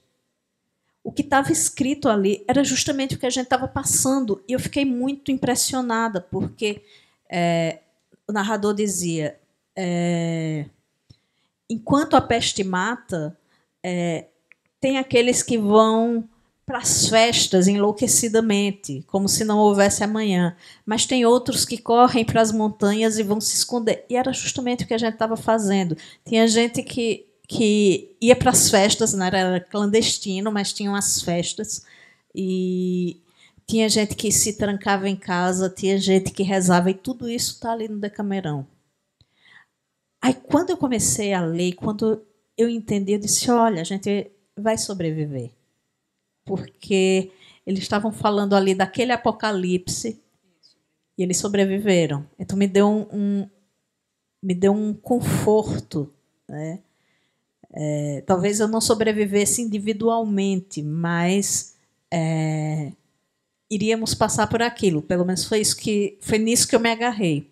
o que estava escrito ali era justamente o que a gente estava passando. E eu fiquei muito impressionada, porque o narrador dizia: enquanto a peste mata, tem aqueles que vão para as festas enlouquecidamente, como se não houvesse amanhã. Mas tem outros que correm para as montanhas e vão se esconder. E era justamente o que a gente estava fazendo. Tinha gente que ia para as festas, não era clandestino, mas tinham as festas. E tinha gente que se trancava em casa, tinha gente que rezava, e tudo isso está ali no Decamerão. Aí, quando eu comecei a ler, quando eu entendi, eu disse: olha, a gente vai sobreviver. Porque eles estavam falando ali daquele apocalipse e eles sobreviveram. Então me deu um conforto, né? Talvez eu não sobrevivesse individualmente, mas iríamos passar por aquilo. Pelo menos foi nisso que eu me agarrei.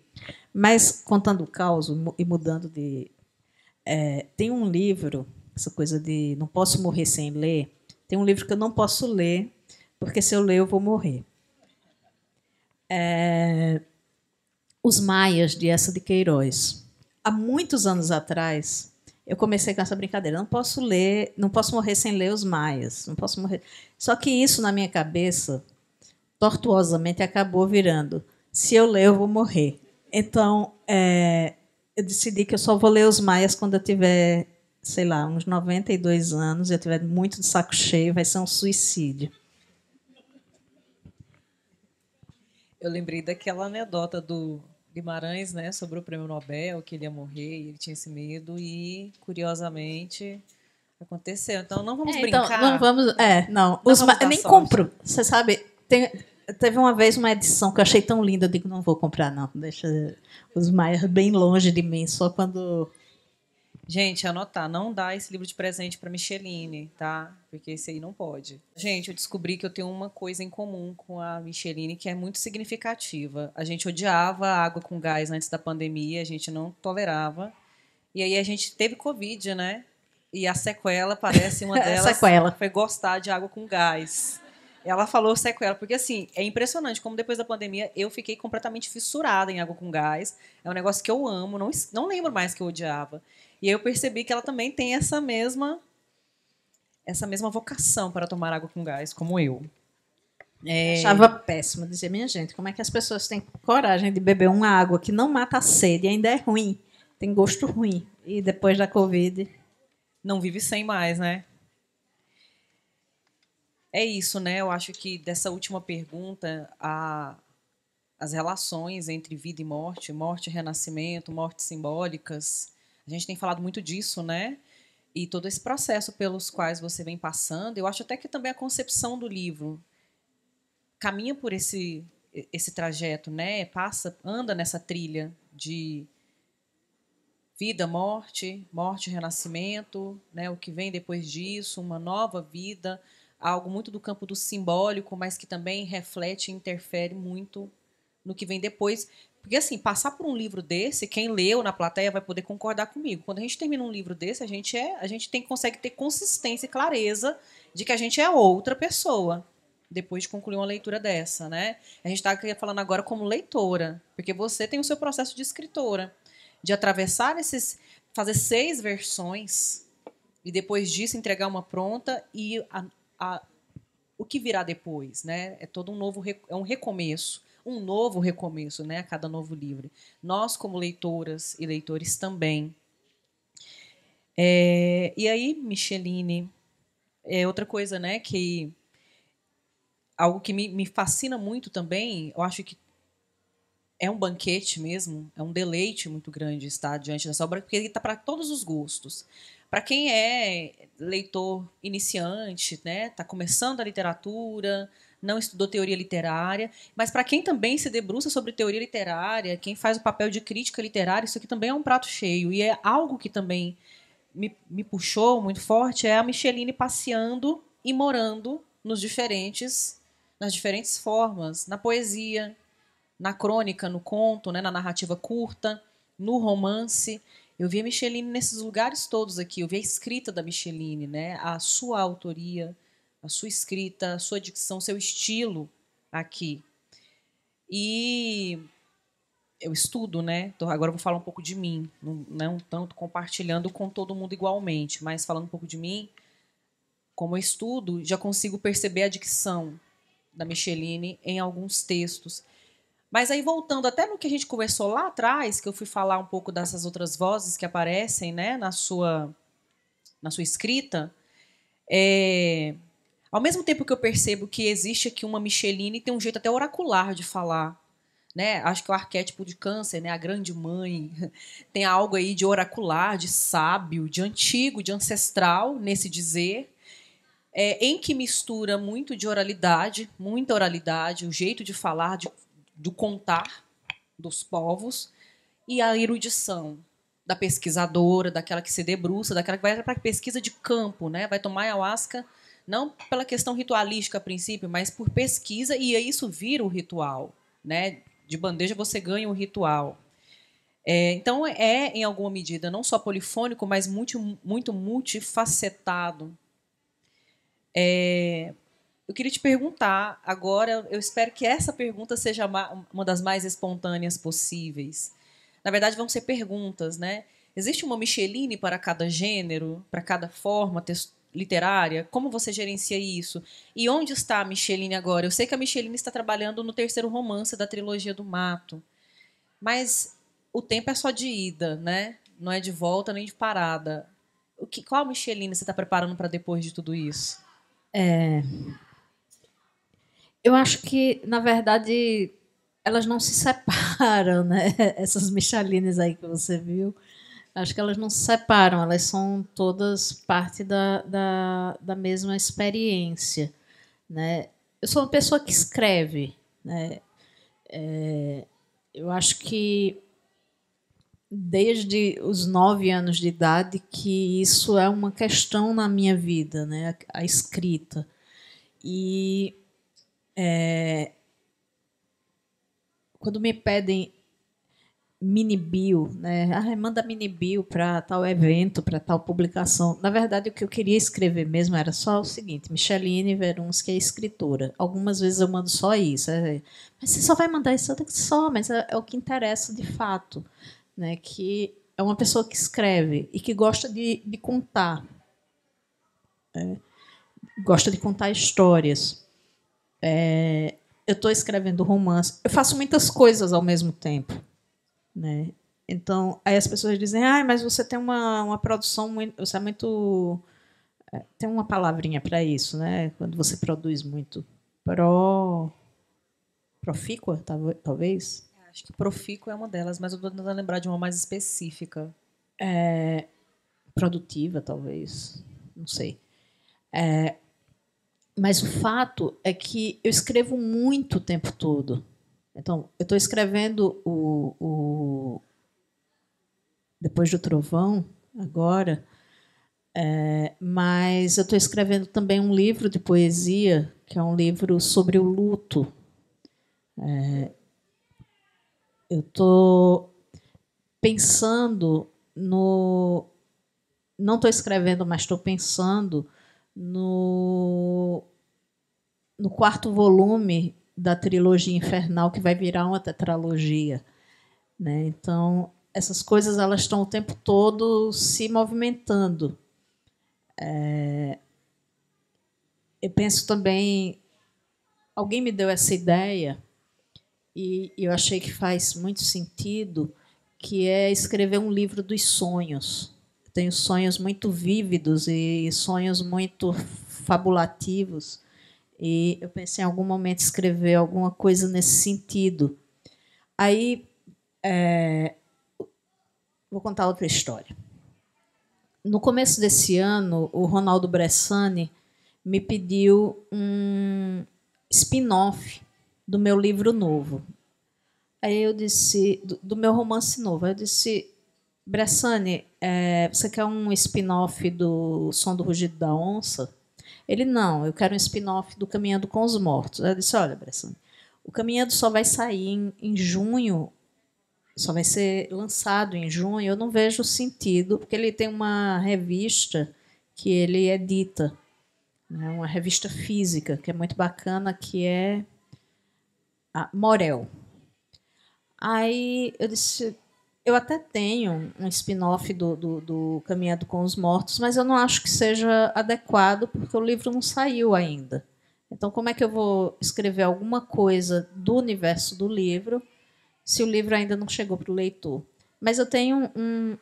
Mas, contando o caos e mudando de... tem um livro, essa coisa de não posso morrer sem ler. Tem um livro que eu não posso ler, porque se eu ler eu vou morrer. Os Maias, de Essa de Queiroz. Há muitos anos atrás, eu comecei com essa brincadeira. Não posso ler, não posso morrer sem ler Os Maias. Não posso morrer. Só que isso, na minha cabeça, tortuosamente, acabou virando: se eu ler, eu vou morrer. Então, eu decidi que eu só vou ler Os Maias quando eu tiver, sei lá, uns 92 anos, eu tiver muito de saco cheio, vai ser um suicídio. Eu lembrei daquela anedota do Guimarães, né, sobre o prêmio Nobel, que ele ia morrer e ele tinha esse medo e, curiosamente, aconteceu. Então, não vamos brincar. Então, não vamos... não. Eu nem compro. Você sabe, teve uma vez uma edição que eu achei tão linda, eu digo, não vou comprar, não. Deixa Os Maias bem longe de mim, só quando... Gente, anotar, não dá esse livro de presente para Micheline, tá? Porque esse aí não pode. Gente, eu descobri que eu tenho uma coisa em comum com a Micheline que é muito significativa. A gente odiava água com gás antes da pandemia, a gente não tolerava. E aí a gente teve Covid, né? E a sequela, parece uma delas, foi gostar de água com gás. Ela falou sequela, porque assim, é impressionante como depois da pandemia eu fiquei completamente fissurada em água com gás. É um negócio que eu amo, não lembro mais que eu odiava. E aí eu percebi que ela também tem essa mesma vocação para tomar água com gás, como eu. Achava péssimo. Dizia, minha gente, como é que as pessoas têm coragem de beber uma água que não mata a sede e ainda é ruim, tem gosto ruim. E depois da Covid... Não vive sem mais, né? É isso, né? Eu acho que dessa última pergunta, as relações entre vida e morte e renascimento, mortes simbólicas, a gente tem falado muito disso, né? E todo esse processo pelos quais você vem passando, eu acho até que também a concepção do livro caminha por esse trajeto, né? Anda nessa trilha de vida, morte, renascimento, né? O que vem depois disso, uma nova vida, algo muito do campo do simbólico, mas que também reflete e interfere muito no que vem depois. Porque, assim, passar por um livro desse, quem leu na plateia vai poder concordar comigo. Quando a gente termina um livro desse, a gente consegue ter consistência e clareza de que a gente é outra pessoa depois de concluir uma leitura dessa, né? A gente está falando agora como leitora, porque você tem o seu processo de escritora, de atravessar fazer 6 versões e depois disso entregar uma pronta e o que virá depois, né? É todo um recomeço, um novo recomeço, né? A cada novo livro. Nós, como leitoras e leitores, também. E aí, Micheline, outra coisa, né? Que algo que me fascina muito também, eu acho que é um banquete mesmo, é um deleite muito grande estar diante dessa obra, porque ele está para todos os gostos. Para quem é leitor iniciante, né, está começando a literatura, não estudou teoria literária, mas para quem também se debruça sobre teoria literária, quem faz o papel de crítica literária, isso aqui também é um prato cheio. E é algo que também me puxou muito forte, é a Micheline passeando e morando nas diferentes formas, na poesia, na crônica, no conto, né, na narrativa curta, no romance. Eu vi a Micheline nesses lugares todos aqui. Eu vi a escrita da Micheline, né, a sua autoria, a sua escrita, a sua dicção, seu estilo aqui. E eu estudo, né? Agora eu vou falar um pouco de mim, não tanto compartilhando com todo mundo igualmente, mas falando um pouco de mim. Como eu estudo, já consigo perceber a dicção da Micheline em alguns textos. Mas aí, voltando até no que a gente conversou lá atrás, que eu fui falar um pouco dessas outras vozes que aparecem, né, na sua escrita, ao mesmo tempo que eu percebo que existe aqui uma Micheline, tem um jeito até oracular de falar. Né? Acho que o arquétipo de Câncer, né, a grande mãe, tem algo aí de oracular, de sábio, de antigo, de ancestral nesse dizer, em que mistura muito de oralidade, muita oralidade, o jeito de falar, do contar dos povos, e a erudição da pesquisadora, daquela que se debruça, daquela que vai para a pesquisa de campo, né? Vai tomar ayahuasca não pela questão ritualística a princípio, mas por pesquisa, e isso vira o ritual, né? De bandeja você ganha um ritual. Então em alguma medida, não só polifônico, mas muito, muito multifacetado. Eu queria te perguntar agora, eu espero que essa pergunta seja uma das mais espontâneas possíveis. Na verdade, vão ser perguntas, né? Existe uma Micheline para cada gênero, para cada forma literária? Como você gerencia isso? E onde está a Micheline agora? Eu sei que a Micheline está trabalhando no terceiro romance da trilogia do Mato, mas o tempo é só de ida, né? Não é de volta nem de parada. Qual Micheline você está preparando para depois de tudo isso? Eu acho que, na verdade, elas não se separam, né? Essas Michelines aí que você viu. Acho que elas não se separam, elas são todas parte da mesma experiência, né? Eu sou uma pessoa que escreve, né? Eu acho que desde os 9 anos de idade que isso é uma questão na minha vida, né? A escrita. E quando me pedem mini bio, né? Ah, manda mini bio para tal evento, para tal publicação. Na verdade, o que eu queria escrever mesmo era só o seguinte: Micheline Verunsky é escritora. Algumas vezes eu mando só isso. Mas você só vai mandar isso? Só, mas é o que interessa de fato, né? Que é uma pessoa que escreve e que gosta de contar, gosta de contar histórias. Eu estou escrevendo romance. Eu faço muitas coisas ao mesmo tempo, né? Então, aí as pessoas dizem, mas você tem uma produção muito. Você é muito. Tem uma palavrinha para isso, né? Quando você produz muito. Profícua, talvez? Acho que profícua é uma delas, mas eu estou tentando lembrar de uma mais específica. Produtiva, talvez. Não sei. Mas o fato é que eu escrevo muito o tempo todo. Então, eu estou escrevendo o Depois do Trovão, agora, mas eu estou escrevendo também um livro de poesia, que é um livro sobre o luto. Eu estou pensando no. Não estou escrevendo, mas estou pensando no quarto volume da trilogia Infernal, que vai virar uma tetralogia, né? Então, essas coisas elas estão o tempo todo se movimentando. Eu penso também, alguém me deu essa ideia e eu achei que faz muito sentido, que é escrever um livro dos sonhos. Eu tenho sonhos muito vívidos e sonhos muito fabulativos, e eu pensei em algum momento escrever alguma coisa nesse sentido. Aí, vou contar outra história. No começo desse ano, o Ronaldo Bressani me pediu um spin-off do meu livro novo. Aí eu disse, do meu romance novo. Aí eu disse, Bressani, você quer um spin-off do Som do Rugido da Onça? Ele, não, eu quero um spin-off do Caminhando com os Mortos. Aí eu disse, olha, Bressani, o Caminhando só vai sair em junho, só vai ser lançado em junho. Eu não vejo sentido, porque ele tem uma revista que ele edita, né, uma revista física, que é muito bacana, que é a Morel. Aí eu disse, eu até tenho um spin-off do Caminhando com os Mortos, mas eu não acho que seja adequado, porque o livro não saiu ainda. Então, como é que eu vou escrever alguma coisa do universo do livro se o livro ainda não chegou para o leitor? Mas eu tenho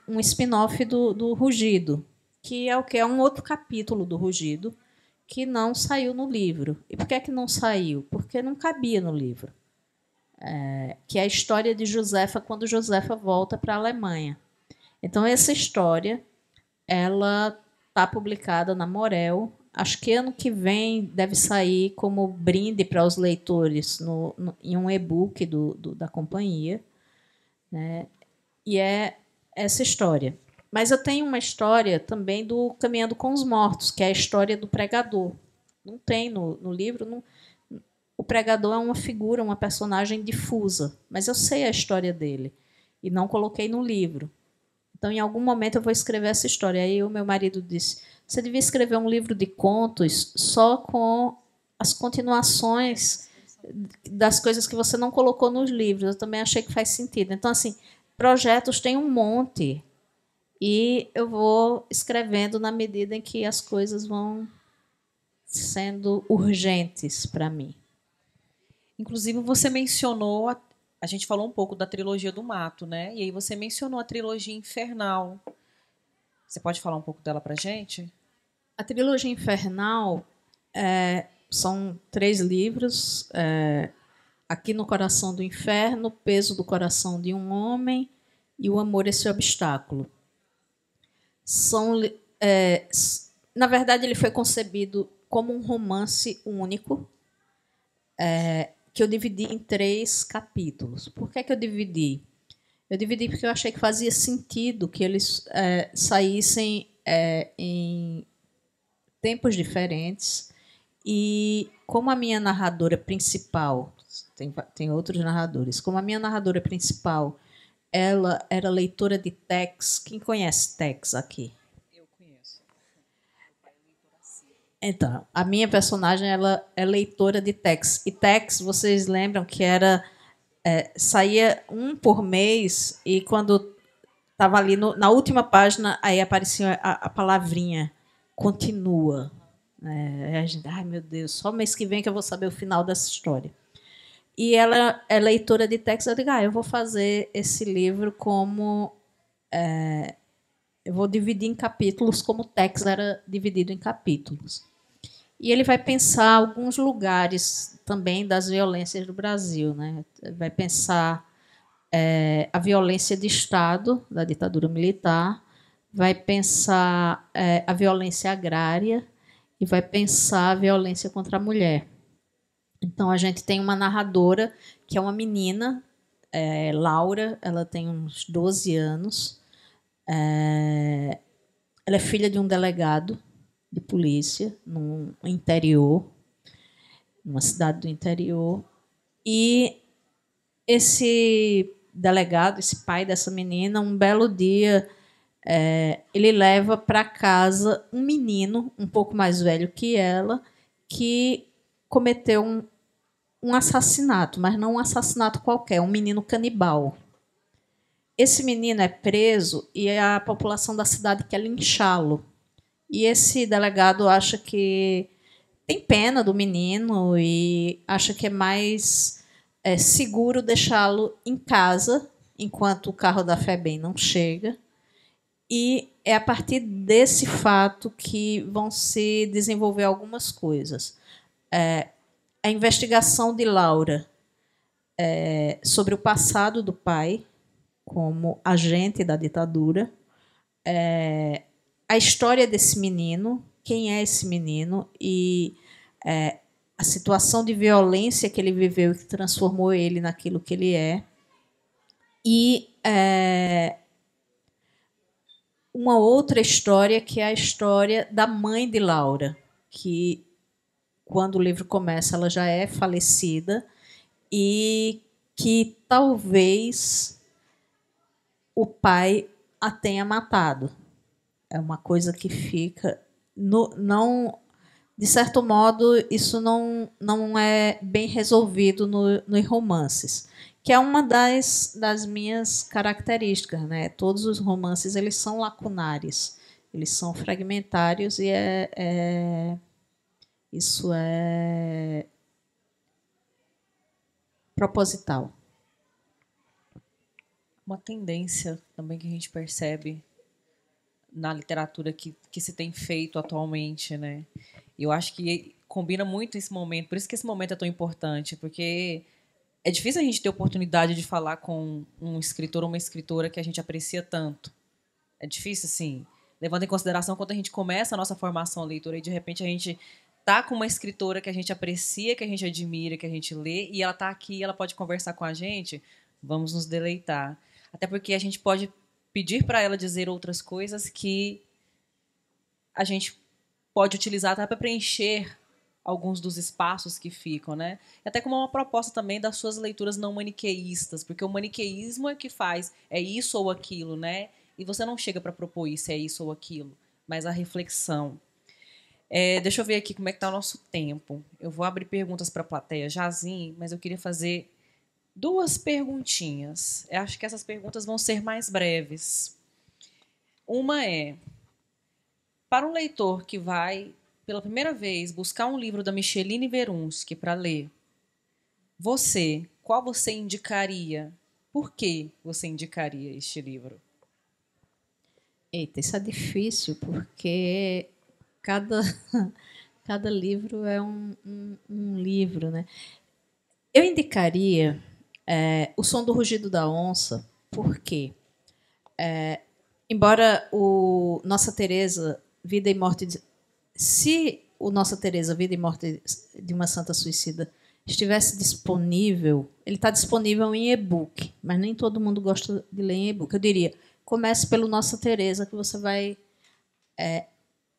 um spin-off do Rugido, que é o que? É um outro capítulo do Rugido, que não saiu no livro. E por que é que não saiu? Porque não cabia no livro. Que é a história de Josefa quando Josefa volta para a Alemanha. Então, essa história ela está publicada na Morel. Acho que ano que vem deve sair como brinde para os leitores em um e-book da companhia, né? E é essa história. Mas eu tenho uma história também do Caminhando com os Mortos, que é a história do pregador. Não tem no livro. Não, o pregador é uma figura, uma personagem difusa, mas eu sei a história dele e não coloquei no livro. Então, em algum momento, eu vou escrever essa história. Aí o meu marido disse, você devia escrever um livro de contos só com as continuações das coisas que você não colocou nos livros. Eu também achei que faz sentido. Então, assim, projetos tem um monte e eu vou escrevendo na medida em que as coisas vão sendo urgentes para mim. Inclusive, você mencionou, a gente falou um pouco da trilogia do Mato, né? E aí você mencionou a trilogia Infernal. Você pode falar um pouco dela para a gente? A trilogia Infernal são 3 livros. Aqui no Coração do Inferno, Peso do Coração de um Homem e O Amor, Esse Obstáculo. Na verdade, ele foi concebido como um romance único, que eu dividi em 3 capítulos. Por que eu dividi? Eu dividi porque eu achei que fazia sentido que eles saíssem em tempos diferentes. E como a minha narradora principal, tem outros narradores, como a minha narradora principal, ela era leitora de Tex. Quem conhece Tex aqui? Eu conheço. Então, a minha personagem ela é leitora de Tex. E Tex, vocês lembram que era saía um por mês e quando estava ali na última página, aí aparecia a palavrinha continua. A gente, ai meu Deus, só mês que vem que eu vou saber o final dessa história. E ela é leitora de texto. Eu digo, eu vou fazer esse livro como eu vou dividir em capítulos, como o Tex era dividido em capítulos. E ele vai pensar alguns lugares também das violências do Brasil, né? Vai pensar a violência de Estado, da ditadura militar, vai pensar a violência agrária e vai pensar a violência contra a mulher. Então, a gente tem uma narradora, que é uma menina, Laura, ela tem uns 12 anos, ela é filha de um delegado de polícia no interior, numa cidade do interior, e esse delegado, esse pai dessa menina, um belo dia, ele leva para casa um menino um pouco mais velho que ela, que cometeu um assassinato, mas não um assassinato qualquer, um menino canibal. Esse menino é preso e a população da cidade quer linchá-lo. E esse delegado acha que tem pena do menino e acha que é mais seguro deixá-lo em casa enquanto o carro da FEBEM não chega. E é a partir desse fato que vão se desenvolver algumas coisas. A investigação de Laura sobre o passado do pai como agente da ditadura, a história desse menino, quem é esse menino e a situação de violência que ele viveu e que transformou ele naquilo que ele é. E uma outra história que é a história da mãe de Laura, que quando o livro começa ela já é falecida e que talvez o pai a tenha matado. É uma coisa que fica não, de certo modo, isso não é bem resolvido nos romances, que é uma das minhas características, né? Todos os romances eles são lacunares, eles são fragmentários e isso é proposital. Uma tendência também que a gente percebe na literatura que se tem feito atualmente, né? Eu acho que combina muito esse momento, por isso que esse momento é tão importante, porque é difícil a gente ter oportunidade de falar com um escritor ou uma escritora que a gente aprecia tanto. É difícil, assim, levando em consideração quando a gente começa a nossa formação leitora e de repente a gente tá com uma escritora que a gente aprecia, que a gente admira, que a gente lê, e ela tá aqui, ela pode conversar com a gente, vamos nos deleitar. Até porque a gente pode pedir para ela dizer outras coisas que a gente pode utilizar até para preencher alguns dos espaços que ficam, né? E até como uma proposta também das suas leituras não maniqueístas, porque o maniqueísmo é que faz, é isso ou aquilo, né? E você não chega para propor isso, é isso ou aquilo, mas a reflexão. Deixa eu ver aqui como é que está o nosso tempo. Eu vou abrir perguntas para a plateia jazinho, mas eu queria fazer 2 perguntinhas. Eu acho que essas perguntas vão ser mais breves. Uma é, para um leitor que vai, pela primeira vez, buscar um livro da Micheline Verunsky para ler, qual você indicaria? Por que você indicaria este livro? Eita, isso é difícil, porque cada, cada livro é um livro, né? Eu indicaria O Som do Rugido da Onça, porque, embora o Nossa Teresa, Vida e Morte... Se o Nossa Teresa, Vida e Morte de uma Santa Suicida estivesse disponível, ele está disponível em e-book, mas nem todo mundo gosta de ler em e-book. Eu diria, comece pelo Nossa Teresa, que você vai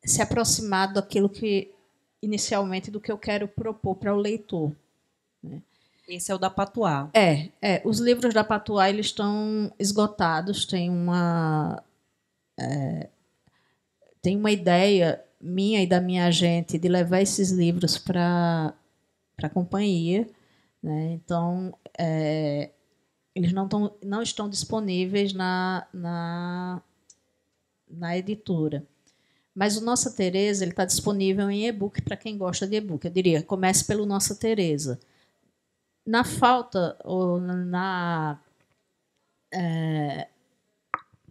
se aproximar daquilo que, inicialmente, do que eu quero propor para o leitor. Né? Esse é o da Patuá. Os livros da Patuá eles estão esgotados. Tem uma ideia minha e da minha agente de levar esses livros para a companhia. Né? Então, eles não estão disponíveis na editora. Mas o Nossa Teresa está disponível em e-book para quem gosta de e-book. Eu diria, comece pelo Nossa Teresa. Na falta ou na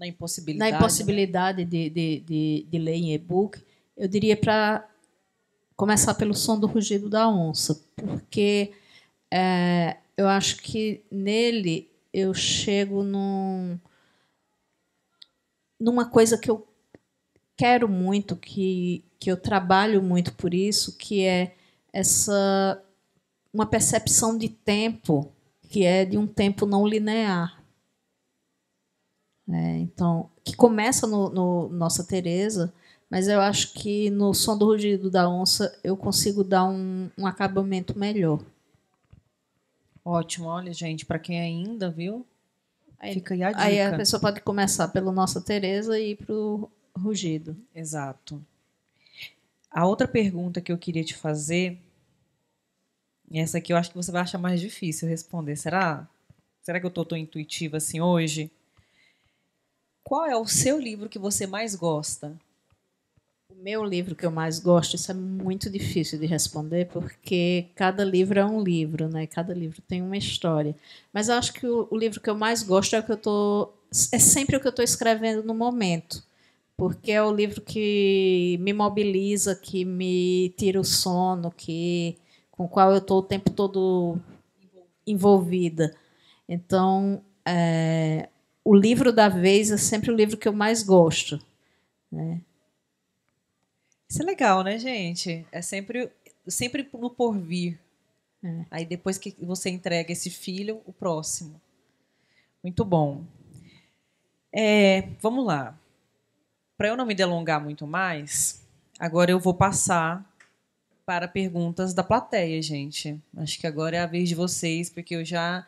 impossibilidade, né? de ler em e-book, eu diria para começar pelo Som do Rugido da Onça, porque eu acho que nele eu chego numa coisa que eu quero muito, que eu trabalho muito por isso, que é uma percepção de tempo que é de um tempo não linear. Então, que começa no Nossa Teresa, mas eu acho que no Som do Rugido da Onça eu consigo dar um acabamento melhor. Ótimo, olha, gente, para quem ainda, viu? Fica aí a dica. Aí a pessoa pode começar pelo Nossa Teresa e ir para o Rugido. Exato. A outra pergunta que eu queria te fazer, essa aqui eu acho que você vai achar mais difícil responder. Será? Será que eu estou tão intuitiva assim hoje? Qual é o seu livro que você mais gosta? O meu livro que eu mais gosto, isso é muito difícil de responder, porque cada livro é um livro, né? Cada livro tem uma história. Mas eu acho que o livro que eu mais gosto é sempre o que eu estou escrevendo no momento, porque é o livro que me mobiliza, que me tira o sono, com o qual eu estou o tempo todo envolvida. Então, o livro da vez é sempre o livro que eu mais gosto. Né? Isso é legal, né, gente? É sempre no porvir. Aí depois que você entrega esse filho, o próximo. Muito bom. Vamos lá. Para eu não me delongar muito mais, agora eu vou passar para perguntas da plateia, gente. Acho que agora é a vez de vocês, porque eu já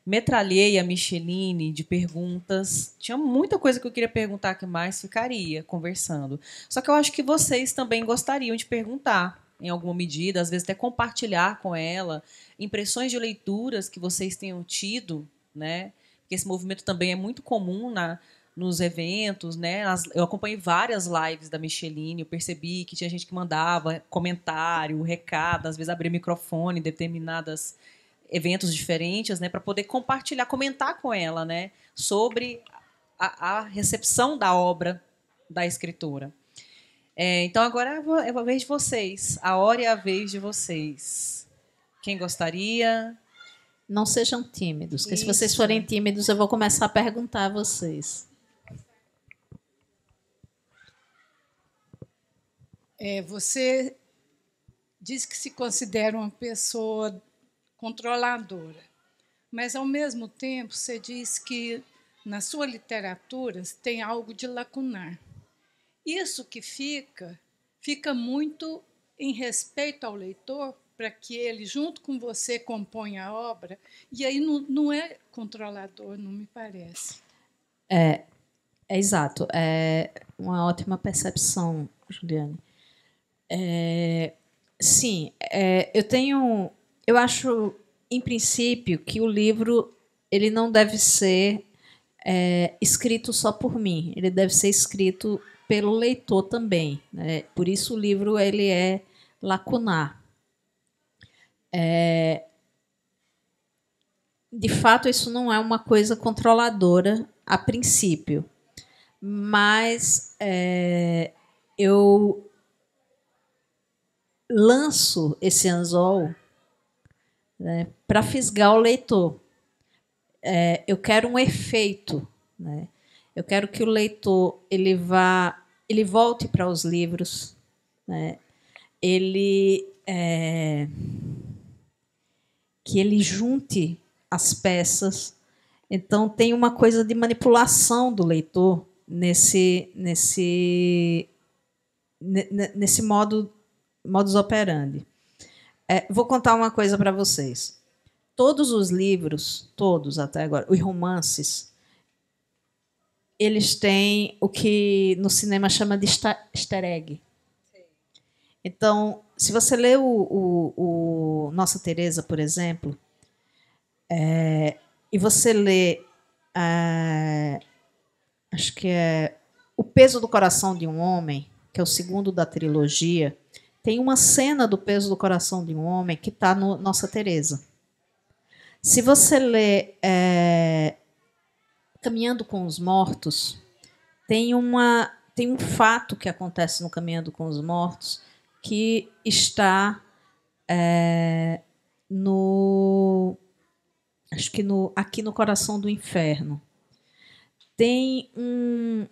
metralhei a Micheline de perguntas. Tinha muita coisa que eu queria perguntar que mais ficaria conversando. Só que eu acho que vocês também gostariam de perguntar, em alguma medida, às vezes até compartilhar com ela impressões de leituras que vocês tenham tido, né? Porque esse movimento também é muito comum nos eventos, né? Eu acompanhei várias lives da Micheline, eu percebi que tinha gente que mandava comentário, recado, às vezes abria microfone em determinadas eventos diferentes, né, para poder compartilhar, comentar com ela, né, sobre a recepção da obra da escritora. Então agora é a vez de vocês, a hora é a vez de vocês. Quem gostaria? Não sejam tímidos, porque se vocês forem tímidos, eu vou começar a perguntar a vocês. Você diz que se considera uma pessoa controladora, mas, ao mesmo tempo, você diz que, na sua literatura, tem algo de lacunar. Isso que fica muito em respeito ao leitor, para que ele, junto com você, componha a obra, e aí não é controlador, não me parece. Exato. É uma ótima percepção, Juliane. Sim, eu acho, em princípio, que o livro ele não deve ser escrito só por mim, ele deve ser escrito pelo leitor também, né? Por isso o livro ele é lacunar. De fato, isso não é uma coisa controladora a princípio, mas eu lanço esse anzol, né, para fisgar o leitor. Eu quero um efeito, né? Eu quero que o leitor ele volte para os livros, né? Que ele junte as peças. Então tem uma coisa de manipulação do leitor nesse modus operandi. Vou contar uma coisa para vocês. Todos os livros, todos até agora, os romances, eles têm o que no cinema chama de easter egg. Então, se você lê o Nossa Teresa, por exemplo, e você lê, acho que é O Peso do Coração de um Homem, que é o segundo da trilogia, tem uma cena do Peso do Coração de um Homem que está no Nossa Teresa. Se você lê Caminhando com os Mortos, tem um fato que acontece no Caminhando com os Mortos que está aqui no Coração do Inferno. Tem um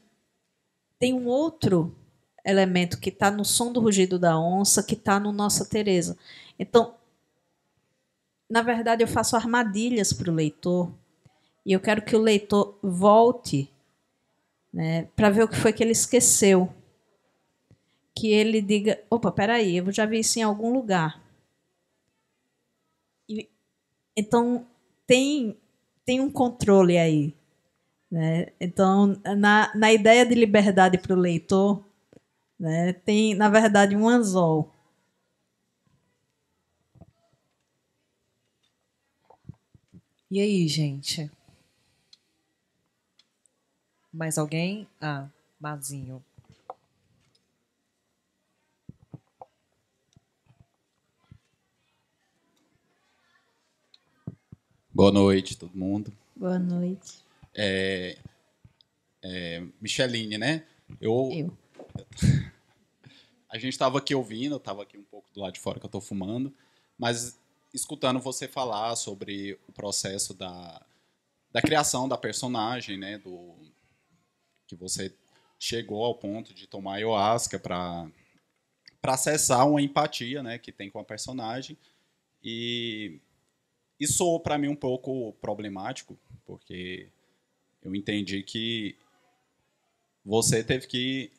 outro elemento que está no Som do Rugido da Onça, que está no Nossa Teresa. Então, na verdade, eu faço armadilhas para o leitor e eu quero que o leitor volte, né, para ver o que foi que ele esqueceu. Que ele diga, opa, peraí, eu já vi isso em algum lugar. Então, tem um controle aí. Né? Então, na ideia de liberdade para o leitor, né, tem, na verdade, um anzol. E aí, gente? Mais alguém? Mazinho. Boa noite, todo mundo. Boa noite. Micheline, né? Eu. A gente estava aqui ouvindo, eu estava aqui um pouco do lado de fora que eu estou fumando, mas escutando você falar sobre o processo da criação da personagem, né? Que você chegou ao ponto de tomar ayahuasca para acessar uma empatia, né, que tem com a personagem. E isso soou para mim um pouco problemático, porque eu entendi que você teve que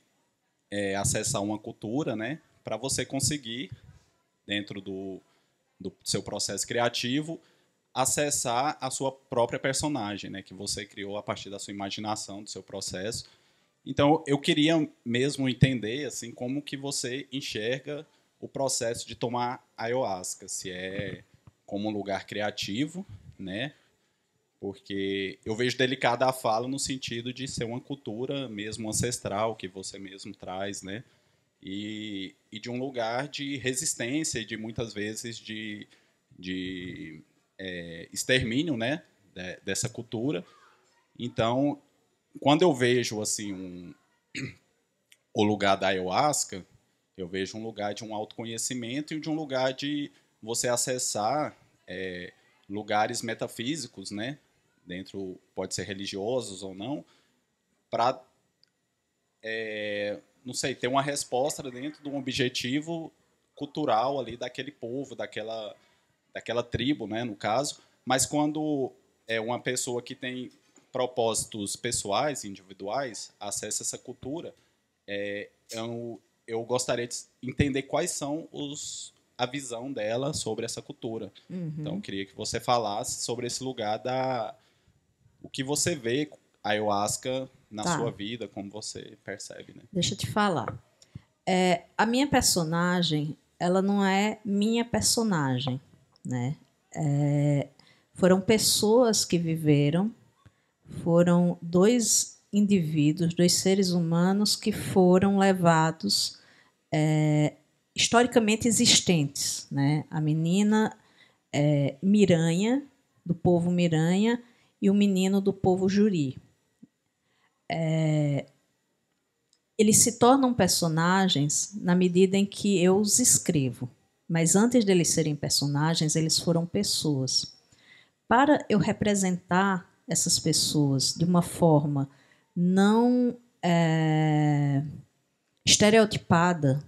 acessar uma cultura, né, para você conseguir, dentro do seu processo criativo, acessar a sua própria personagem, né, que você criou a partir da sua imaginação, do seu processo. Então, eu queria mesmo entender assim como que você enxerga o processo de tomar ayahuasca, se é como um lugar criativo, né? Porque eu vejo delicada a fala no sentido de ser uma cultura mesmo ancestral que você mesmo traz, né? E de um lugar de resistência e de muitas vezes de extermínio, né? Dessa cultura. Então, quando eu vejo assim o lugar da ayahuasca, eu vejo um lugar de um autoconhecimento e de um lugar de você acessar lugares metafísicos, né? Dentro, pode ser religiosos ou não, para, não sei, ter uma resposta dentro de um objetivo cultural ali daquele povo, daquela tribo, né, no caso. Mas quando é uma pessoa que tem propósitos pessoais, individuais, acessa essa cultura, eu gostaria de entender quais são a visão dela sobre essa cultura. Uhum. Então, eu queria que você falasse sobre esse lugar o que você vê ayahuasca na sua vida, como você percebe, né? Deixa eu te falar. A minha personagem, ela não é minha personagem, né? Foram pessoas que viveram, foram 2 indivíduos, 2 seres humanos que foram levados, historicamente existentes, né? A menina Miranha, do povo Miranha, e o menino do povo Juri. Eles se tornam personagens na medida em que eu os escrevo, mas antes deles serem personagens, eles foram pessoas. Para eu representar essas pessoas de uma forma não estereotipada,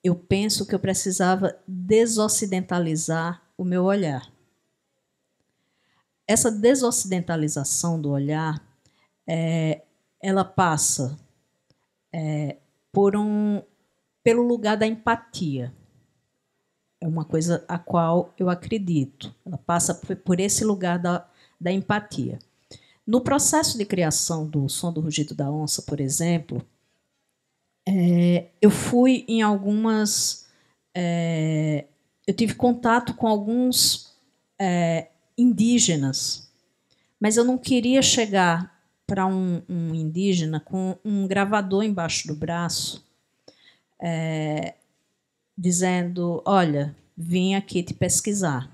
eu penso que eu precisava desocidentalizar o meu olhar. Essa desocidentalização do olhar, ela passa pelo lugar da empatia. É uma coisa a qual eu acredito. Ela passa por esse lugar da empatia. No processo de criação do Som do Rugido da Onça, por exemplo, eu fui em algumas... eu tive contato com alguns indígenas, mas eu não queria chegar para um indígena com um gravador embaixo do braço, dizendo, olha, vim aqui te pesquisar.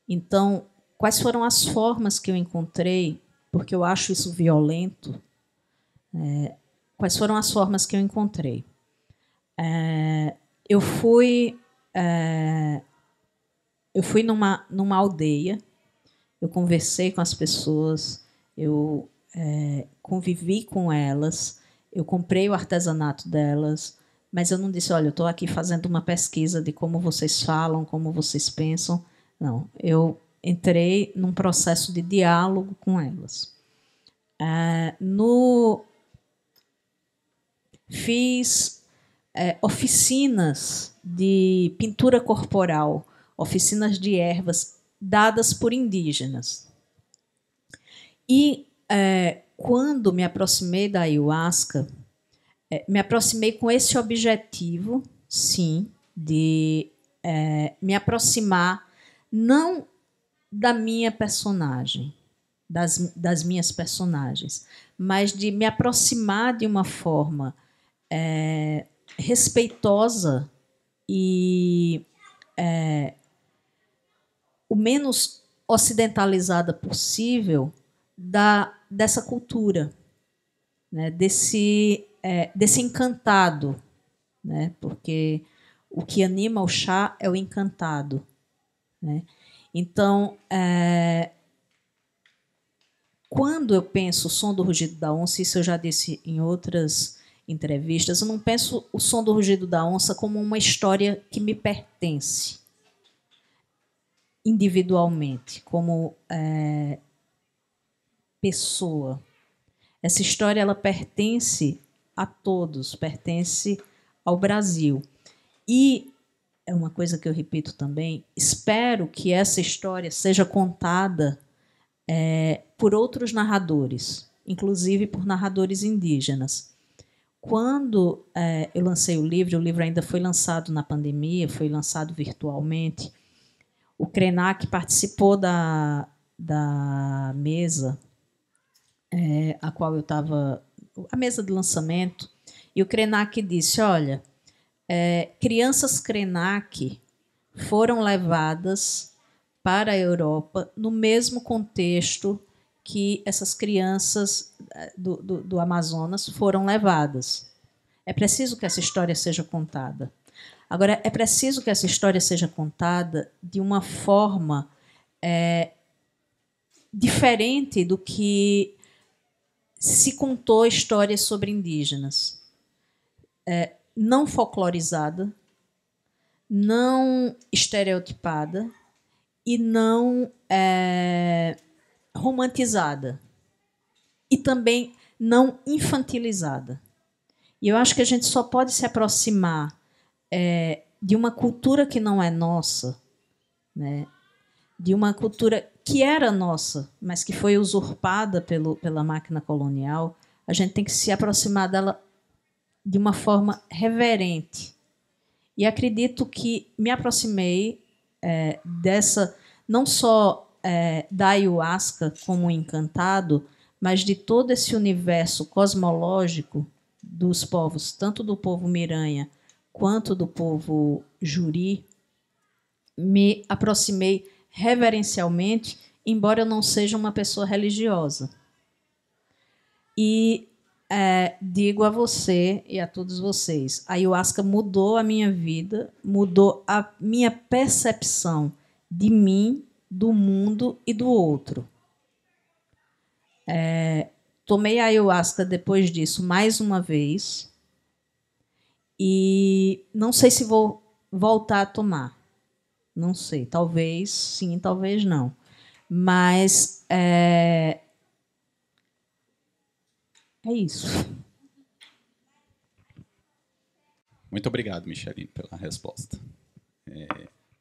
Então, quais foram as formas que eu encontrei, porque eu acho isso violento, quais foram as formas que eu encontrei? Eu fui numa aldeia, eu conversei com as pessoas, eu convivi com elas, eu comprei o artesanato delas, mas eu não disse, olha, eu estou aqui fazendo uma pesquisa de como vocês falam, como vocês pensam. Não, eu entrei num processo de diálogo com elas. Fiz oficinas de pintura corporal, oficinas de ervas dadas por indígenas. E quando me aproximei da ayahuasca, me aproximei com esse objetivo, sim, de me aproximar não da minha personagem, das minhas personagens, mas de me aproximar de uma forma respeitosa e o menos ocidentalizada possível dessa cultura, né? Desse encantado, né? Porque o que anima o chá é o encantado, né? Então, quando eu penso o Som do Rugido da Onça, isso eu já disse em outras entrevistas, eu não penso o Som do Rugido da Onça como uma história que me pertence individualmente, como pessoa. Essa história ela pertence a todos, pertence ao Brasil. E é uma coisa que eu repito também, espero que essa história seja contada por outros narradores, inclusive por narradores indígenas. Quando eu lancei o livro ainda foi lançado na pandemia, foi lançado virtualmente. O Krenak participou da mesa a qual eu estava, a mesa de lançamento, e o Krenak disse, olha, crianças Krenak foram levadas para a Europa no mesmo contexto que essas crianças do Amazonas foram levadas. É preciso que essa história seja contada. Agora, é preciso que essa história seja contada de uma forma diferente do que se contou histórias sobre indígenas. Não folclorizada, não estereotipada e não romantizada. E também não infantilizada. E eu acho que a gente só pode se aproximar de uma cultura que não é nossa, né? De uma cultura que era nossa, mas que foi usurpada pela máquina colonial. A gente tem que se aproximar dela de uma forma reverente. E acredito que me aproximei dessa, não só da ayahuasca como um encantado, mas de todo esse universo cosmológico dos povos, tanto do povo Miranha quanto do povo Juri, me aproximei reverencialmente, embora eu não seja uma pessoa religiosa. E digo a você e a todos vocês, a ayahuasca mudou a minha vida, mudou a minha percepção de mim, do mundo e do outro. Tomei a ayahuasca depois disso mais uma vez e não sei se vou voltar a tomar. Não sei, talvez sim, talvez não. Mas é isso. Muito obrigado, Micheline, pela resposta.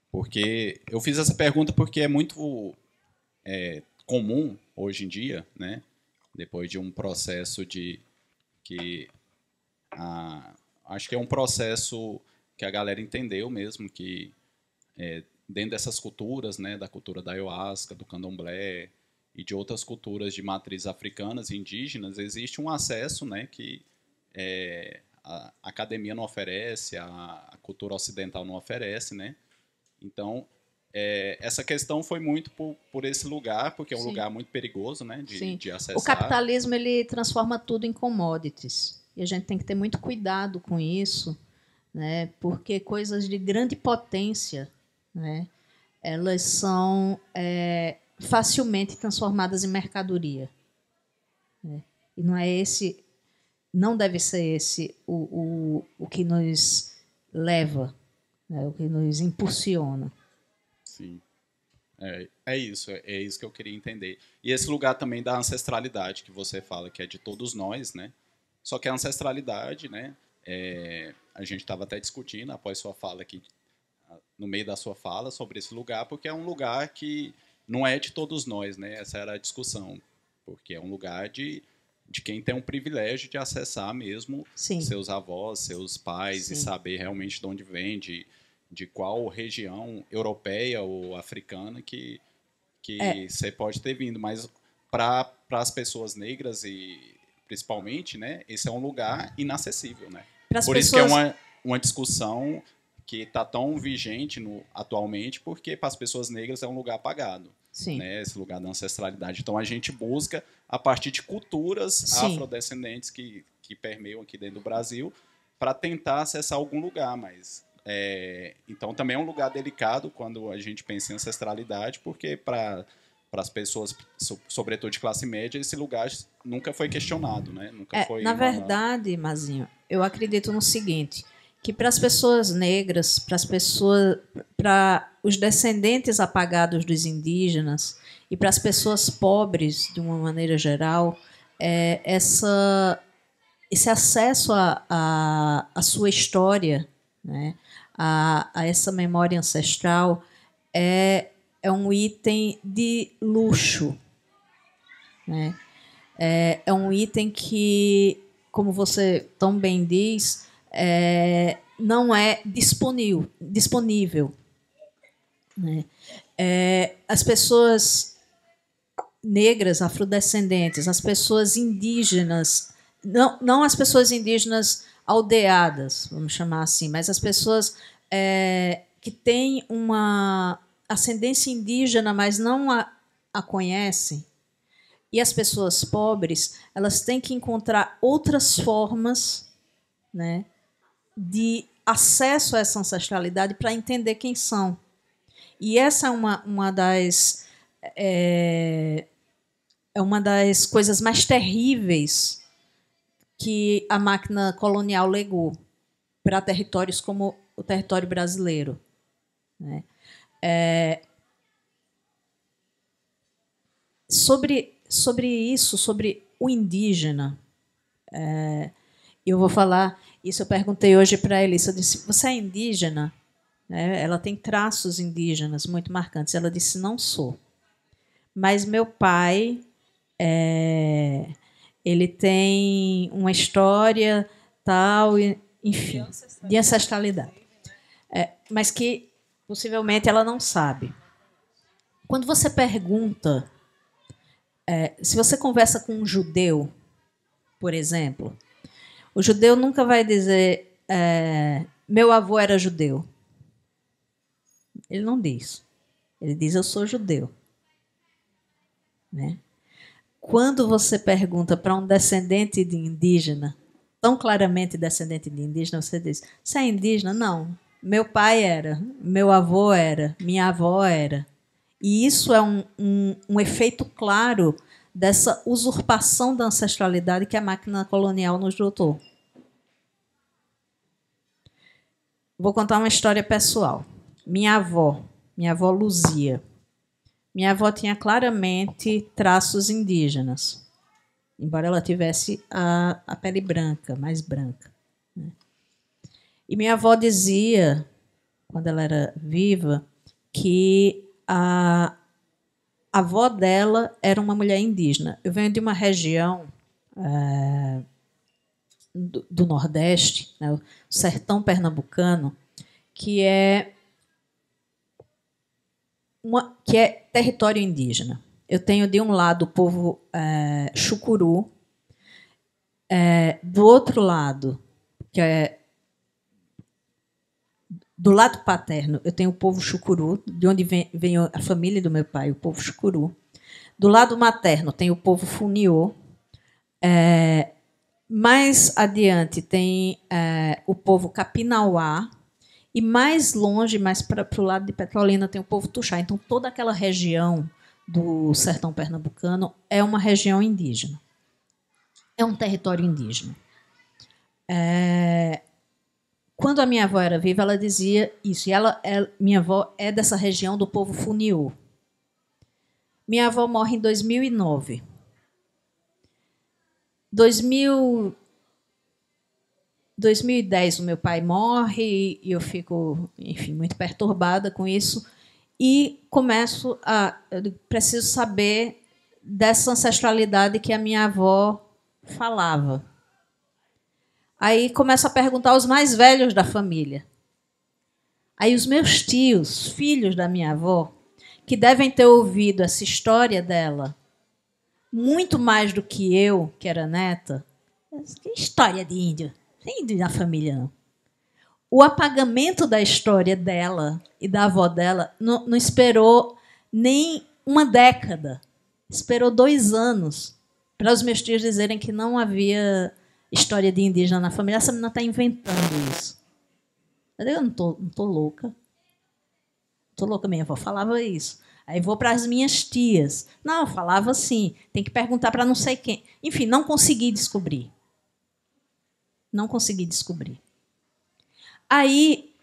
Porque eu fiz essa pergunta porque é muito comum hoje em dia, né? Depois de um processo acho que é um processo que a galera entendeu mesmo que dentro dessas culturas, né, da cultura da ayahuasca, do candomblé e de outras culturas de matriz africanas e indígenas, existe um acesso, né, que a academia não oferece, a cultura ocidental não oferece, né? Então, essa questão foi muito por esse lugar, porque é um lugar muito perigoso, né, de acessar. O capitalismo ele transforma tudo em commodities. E a gente tem que ter muito cuidado com isso, né, porque coisas de grande potência, né, elas são facilmente transformadas em mercadoria. Né? E não deve ser esse o que nos leva, né, o que nos impulsiona. Sim. É isso que eu queria entender. E esse lugar também da ancestralidade que você fala, que é de todos nós, né? Só que a ancestralidade, né? A gente estava até discutindo após sua fala aqui, no meio da sua fala, sobre esse lugar, porque é um lugar que não é de todos nós, né? Essa era a discussão, porque é um lugar de quem tem um privilégio de acessar mesmo seus avós, seus pais, e saber realmente de onde vem, de qual região europeia ou africana que você pode ter vindo. Mas para as pessoas negras, e principalmente, né, esse é um lugar inacessível. Né? Isso que é uma discussão que está tão vigente atualmente, porque para as pessoas negras é um lugar apagado. Né, esse lugar da ancestralidade. Então a gente busca, a partir de culturas afrodescendentes que permeiam aqui dentro do Brasil, para tentar acessar algum lugar, mas então também é um lugar delicado quando a gente pensa em ancestralidade, porque para as pessoas, sobretudo de classe média, esse lugar nunca foi questionado, né? Nunca foi verdade, Mazinho, eu acredito no seguinte, que para as pessoas negras, para os descendentes apagados dos indígenas e para as pessoas pobres, de uma maneira geral, esse acesso à sua história, né, a essa memória ancestral, é um item de luxo. Né? É um item que, como você tão bem diz, não é disponível. Né? As pessoas negras, afrodescendentes, as pessoas indígenas, não as pessoas indígenas aldeadas, vamos chamar assim, mas as pessoas que têm uma ascendência indígena, mas não a conhecem, e as pessoas pobres, elas têm que encontrar outras formas, né, de acesso a essa ancestralidade para entender quem são. E essa é uma das coisas mais terríveis que a máquina colonial legou para territórios como o território brasileiro. Né? Sobre isso, sobre o indígena, eu vou falar, isso eu perguntei hoje para a Elissa, eu disse, você é indígena? Ela tem traços indígenas muito marcantes. Ela disse, não sou. Mas meu pai, ele tem uma história tal, enfim, de ancestralidade. Mas que possivelmente ela não sabe. Quando você pergunta, se você conversa com um judeu, por exemplo, o judeu nunca vai dizer meu avô era judeu. Ele não diz. Ele diz eu sou judeu. Né? Quando você pergunta para um descendente de indígena, tão claramente descendente de indígena, você diz, você é indígena? Não. Meu pai era, meu avô era, minha avó era. E isso é um efeito claro dessa usurpação da ancestralidade que a máquina colonial nos dotou. Vou contar uma história pessoal. Minha avó Luzia. Minha avó tinha claramente traços indígenas, embora ela tivesse a pele branca, mais branca. Né? E minha avó dizia, quando ela era viva, que a avó dela era uma mulher indígena. Eu venho de uma região do Nordeste, né, o sertão pernambucano, que é território indígena. Eu tenho de um lado o povo chucuru, do outro lado, que é do lado paterno, eu tenho o povo chucuru, de onde vem a família do meu pai, o povo chucuru. Do lado materno tem o povo funiô. Mais adiante tem o povo capinauá. E mais longe, mais para o lado de Petrolina, tem o povo tuxá. Então, toda aquela região do sertão pernambucano é uma região indígena. É um território indígena. Quando a minha avó era viva, ela dizia isso. E minha avó é dessa região do povo funiô. Minha avó morre em 2009. 2010, o meu pai morre e eu fico, enfim, muito perturbada com isso. E começo eu preciso saber dessa ancestralidade que a minha avó falava. Aí começo a perguntar aos mais velhos da família. Aí os meus tios, filhos da minha avó, que devem ter ouvido essa história dela muito mais do que eu, que era neta. Que história de índio? Tem índio na família, não. O apagamento da história dela e da avó dela não esperou nem uma década. Esperou 2 anos para os meus tios dizerem que não havia história de indígena na família. Essa menina está inventando isso. Eu não tô louca. Estou louca, minha avó falava isso. Aí vou para as minhas tias. Não, eu falava assim. Tem que perguntar para não sei quem. Enfim, não consegui descobrir. Não consegui descobrir. Aí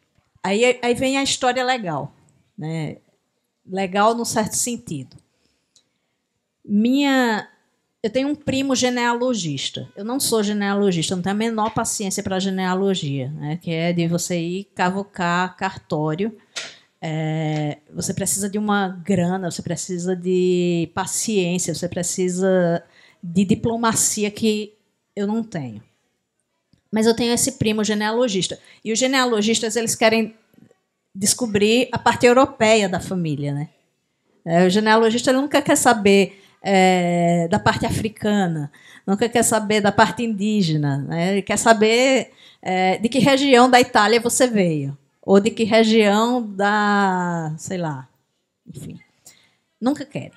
vem a história legal. Né? Legal no certo sentido. Eu tenho um primo genealogista. Eu não sou genealogista, não tenho a menor paciência para genealogia, né? Que é de você ir cavocar cartório. Você precisa de uma grana, você precisa de paciência, você precisa de diplomacia que eu não tenho. Mas eu tenho esse primo genealogista. E os genealogistas eles querem descobrir a parte europeia da família. Né? O genealogista ele nunca quer saber da parte africana, nunca quer saber da parte indígena. Né? Ele quer saber de que região da Itália você veio. Ou de que região sei lá, enfim. Nunca querem.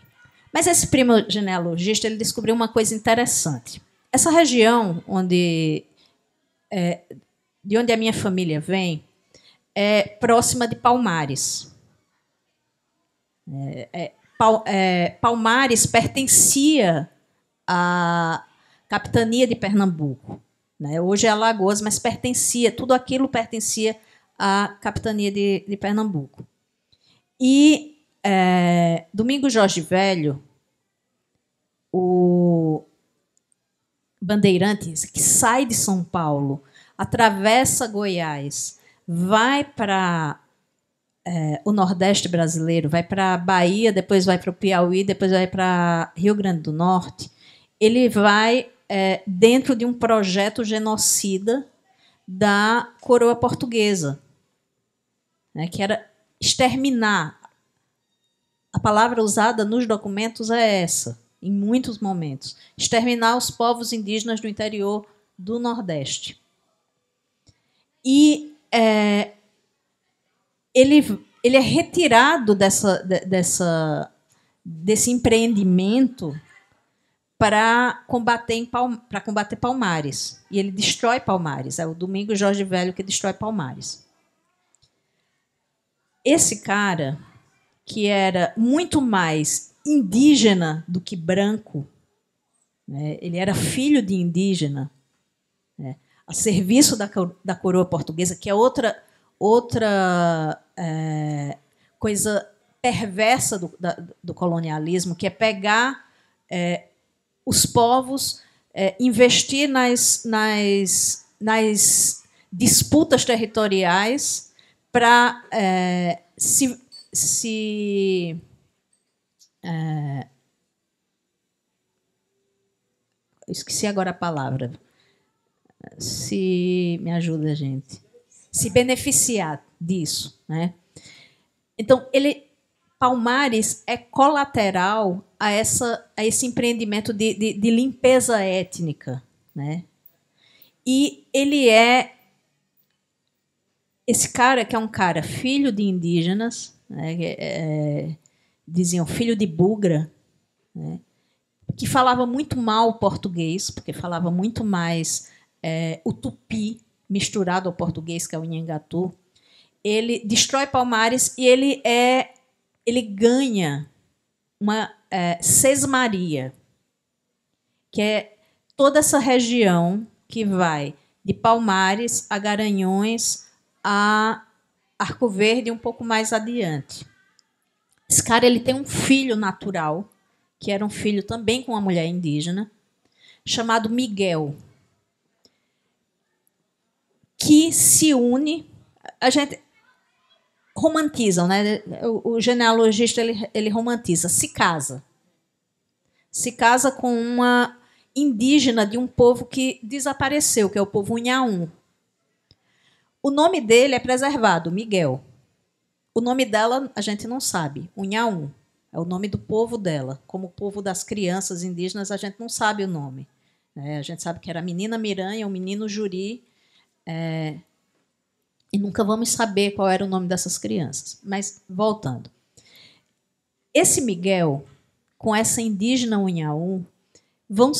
Mas esse primo genealogista ele descobriu uma coisa interessante. Essa região de onde a minha família vem é próxima de Palmares. Palmares pertencia à capitania de Pernambuco. Né? Hoje é Alagoas, mas tudo aquilo pertencia à capitania de Pernambuco. E Domingos Jorge Velho, o bandeirante que sai de São Paulo, atravessa Goiás, vai para o Nordeste brasileiro, vai para a Bahia, depois vai para o Piauí, depois vai para Rio Grande do Norte. Ele vai dentro de um projeto genocida da coroa portuguesa, né, que era exterminar. A palavra usada nos documentos é essa, em muitos momentos. Exterminar os povos indígenas do interior do Nordeste. E ele é retirado desse empreendimento para combater Palmares. E ele destrói Palmares. É o Domingos Jorge Velho que destrói Palmares. Esse cara, que era muito mais indígena do que branco, né? Ele era filho de indígena, né? A serviço da coroa portuguesa, que é outra coisa perversa do colonialismo, que é pegar os povos, investir nas disputas territoriais para esqueci agora a palavra. Me ajuda, gente. Se beneficiar disso, né? Então, Palmares é colateral a esse empreendimento de limpeza étnica, né? E ele esse cara, que é um cara filho de indígenas, né, diziam filho de bugra, né, que falava muito mal português, porque falava muito mais o tupi misturado ao português, que é o Nhangatu. Ele destrói Palmares e ele ganha uma sesmaria, que é toda essa região que vai de Palmares a Garanhões a Arco Verde, um pouco mais adiante. Esse cara ele tem um filho natural, que era um filho também com uma mulher indígena, chamado Miguel, que se une. A gente romantizam, né? O genealogista ele romantiza, se casa com uma indígena de um povo que desapareceu, que é o povo Unhaum. O nome dele é preservado, Miguel. O nome dela a gente não sabe, Unhaum. É o nome do povo dela. Como o povo das crianças indígenas, a gente não sabe o nome. A gente sabe que era a menina Miranha, o menino Juri, e nunca vamos saber qual era o nome dessas crianças. Mas, voltando. Esse Miguel, com essa indígena Unhaum, vão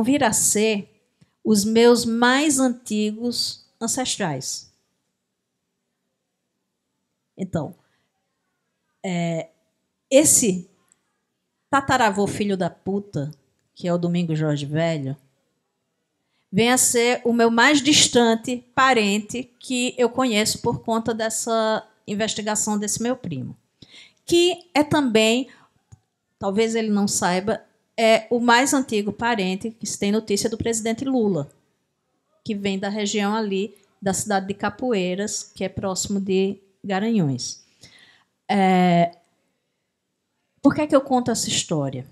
vir a ser os meus mais antigos ancestrais. Então, esse tataravô filho da puta, que é o Domingos Jorge Velho, vem a ser o meu mais distante parente que eu conheço por conta dessa investigação desse meu primo. Que é também, talvez ele não saiba, é o mais antigo parente que se tem notícia do presidente Lula, que vem da região ali, da cidade de Capoeiras, que é próximo de Garanhões. Por que eu conto essa história?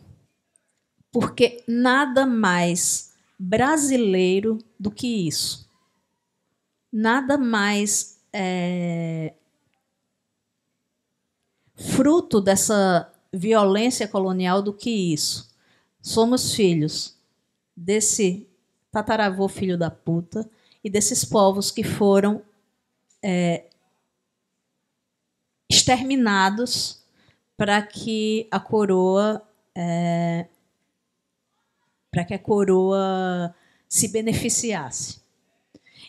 Porque nada mais brasileiro do que isso. Nada mais fruto dessa violência colonial do que isso. Somos filhos desse tataravô filho da puta e desses povos que foram exterminados para que a coroa se beneficiasse.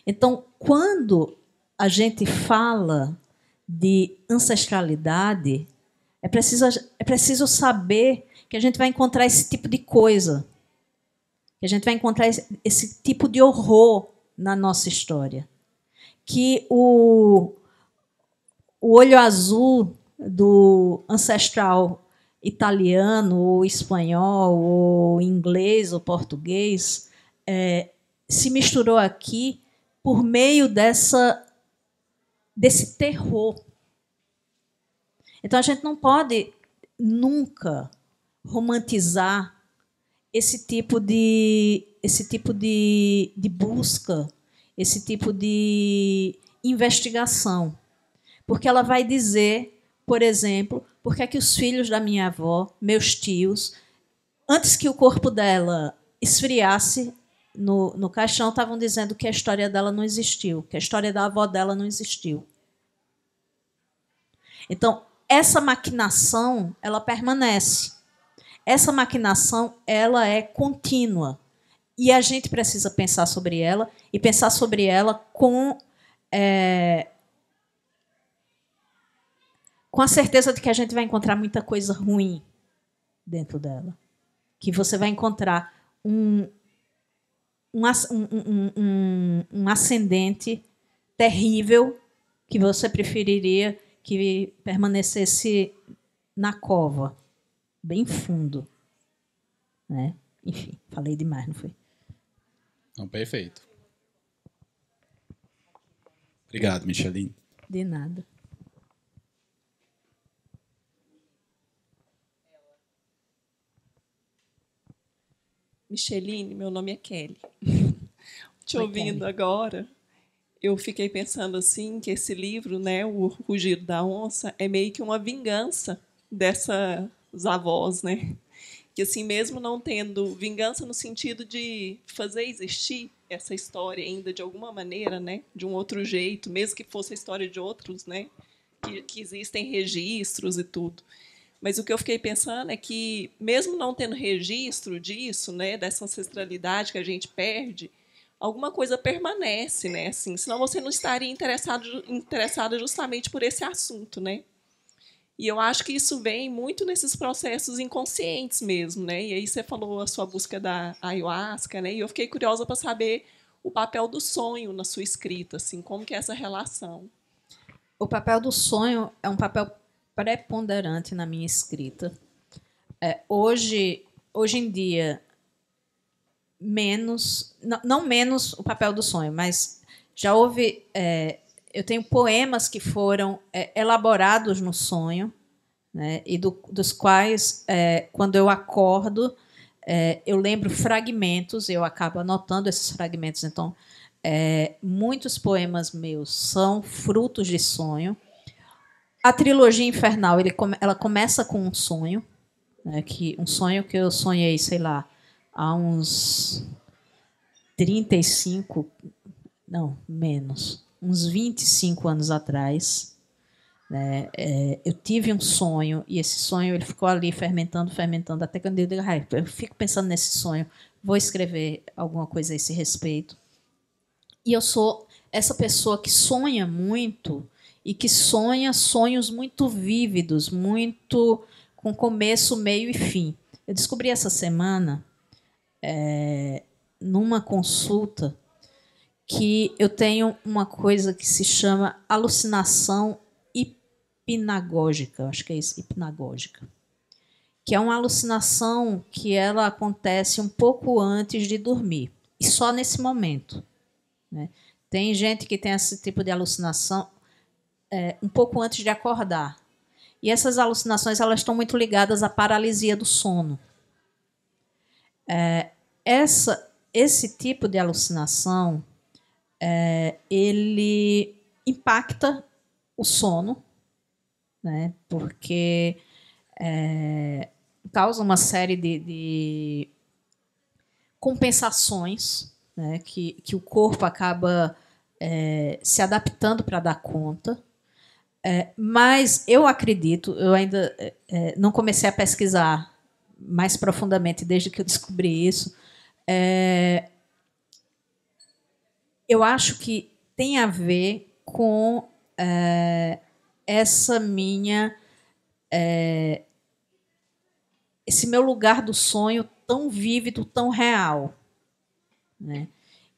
Então, quando a gente fala de ancestralidade, é preciso saber que a gente vai encontrar esse tipo de coisa, que a gente vai encontrar esse tipo de horror na nossa história. Que o olho azul do ancestral italiano, ou espanhol, ou inglês, ou português, se misturou aqui por meio desse terror. Então, a gente não pode nunca romantizar esse tipo de busca esse tipo de investigação. Porque ela vai dizer, por exemplo, por que é que os filhos da minha avó, meus tios, antes que o corpo dela esfriasse no caixão, estavam dizendo que a história dela não existiu, que a história da avó dela não existiu. Então, essa maquinação, ela permanece. Essa maquinação, ela é contínua. E a gente precisa pensar sobre ela, e pensar sobre ela com a certeza de que a gente vai encontrar muita coisa ruim dentro dela. Que você vai encontrar um ascendente terrível que você preferiria que permanecesse na cova, bem fundo. Né? Enfim, falei demais, não foi? Não, perfeito. Obrigado, Micheline. De nada. Micheline, meu nome é Kelly. Te Oi, ouvindo Kelly. agora, eu fiquei pensando assim que esse livro, né, O Rugido da Onça, é meio que uma vingança dessas avós, né? Que assim, mesmo não tendo vingança no sentido de fazer existir essa história ainda de alguma maneira, né, de um outro jeito, mesmo que fosse a história de outros, né, que existem registros e tudo. Mas o que eu fiquei pensando é que, mesmo não tendo registro disso, né, dessa ancestralidade que a gente perde, alguma coisa permanece, né? Assim, senão você não estaria interessada justamente por esse assunto, né? E eu acho que isso vem muito nesses processos inconscientes mesmo, né? E aí você falou a sua busca da ayahuasca, né? E eu fiquei curiosa para saber o papel do sonho na sua escrita, assim, como que é essa relação? O papel do sonho é um papel preponderante na minha escrita. Hoje em dia, menos, não menos o papel do sonho, mas já houve... eu tenho poemas que foram elaborados no sonho, né, e dos quais, quando eu acordo, eu lembro fragmentos, eu acabo anotando esses fragmentos. Então, muitos poemas meus são frutos de sonho. A trilogia Infernal, ela começa com um sonho, né, um sonho que eu sonhei, sei lá, há uns 35, não, menos, uns 25 anos atrás. Né, eu tive um sonho, e esse sonho ele ficou ali fermentando, até que eu digo, eu fico pensando nesse sonho, vou escrever alguma coisa a esse respeito. E eu sou essa pessoa que sonha muito, e que sonha sonhos muito vívidos, muito com começo, meio e fim. Eu descobri essa semana, numa consulta, que eu tenho uma coisa que se chama alucinação hipnagógica, acho que é isso, hipnagógica, que é uma alucinação que ela acontece um pouco antes de dormir, e só nesse momento. Né? Tem gente que tem esse tipo de alucinação um pouco antes de acordar. E essas alucinações elas estão muito ligadas à paralisia do sono. Esse tipo de alucinação ele impacta o sono, né, porque causa uma série de compensações, né, que o corpo acaba se adaptando para dar conta. Mas eu acredito, eu ainda não comecei a pesquisar mais profundamente desde que eu descobri isso. Eu acho que tem a ver com esse meu lugar do sonho tão vívido, tão real. Né?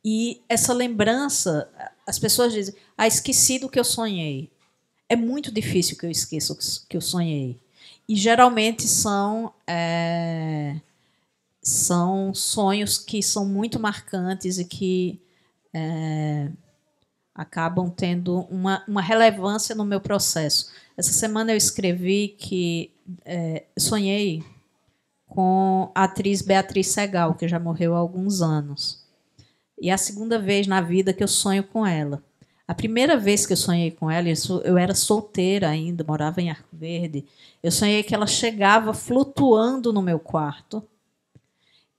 E essa lembrança, as pessoas dizem, esqueci do que eu sonhei. É muito difícil que eu esqueça o que eu sonhei. E, geralmente, são sonhos que são muito marcantes e que acabam tendo uma relevância no meu processo. Essa semana eu escrevi que sonhei com a atriz Beatriz Segal, que já morreu há alguns anos. E é a segunda vez na vida que eu sonho com ela. A primeira vez que eu sonhei com ela, eu era solteira ainda, morava em Arco Verde. Eu sonhei que ela chegava flutuando no meu quarto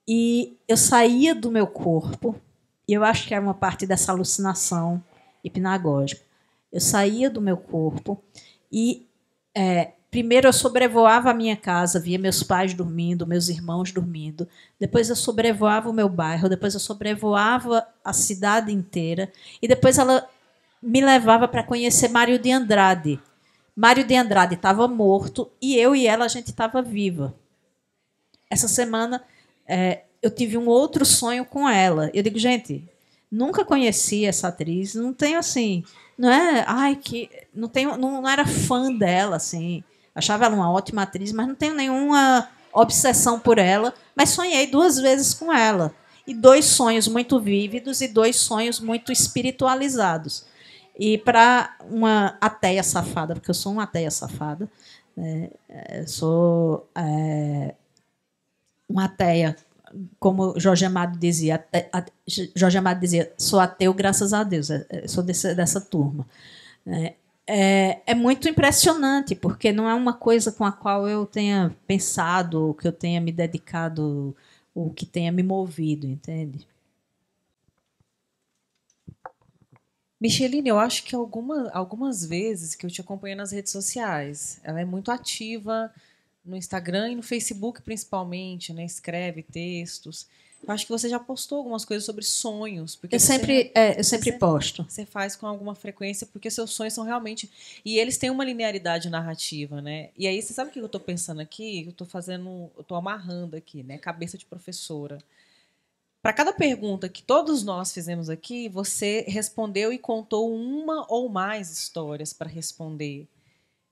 e eu saía do meu corpo, e eu acho que era uma parte dessa alucinação hipnagógica. Eu saía do meu corpo e primeiro eu sobrevoava a minha casa, via meus pais dormindo, meus irmãos dormindo. Depois eu sobrevoava o meu bairro, depois eu sobrevoava a cidade inteira e depois ela me levava para conhecer Mário de Andrade. Mário de Andrade estava morto e eu e ela, a gente estava viva. Essa semana eu tive um outro sonho com ela. Eu digo, gente, nunca conheci essa atriz, não tenho assim, não é, não era fã dela assim. Achava ela uma ótima atriz, mas não tenho nenhuma obsessão por ela, mas sonhei 2 vezes com ela. E 2 sonhos muito vívidos e 2 sonhos muito espiritualizados. E para uma ateia safada, porque eu sou uma ateia safada, sou uma ateia, como Jorge Amado dizia, sou ateu graças a Deus, sou dessa turma. É muito impressionante, porque não é uma coisa com a qual eu tenha pensado, que eu tenha me dedicado, ou que tenha me movido, entende? Micheline, eu acho que algumas vezes que eu te acompanho nas redes sociais, ela é muito ativa no Instagram e no Facebook, principalmente, né? Escreve textos. Eu acho que você já postou algumas coisas sobre sonhos. Porque Eu sempre posto. Você faz com alguma frequência, porque seus sonhos são realmente... E eles têm uma linearidade narrativa, né? E aí, você sabe o que eu estou pensando aqui? Eu estou amarrando aqui, né? Cabeça de professora. Para cada pergunta que todos nós fizemos aqui, você respondeu e contou uma ou mais histórias para responder.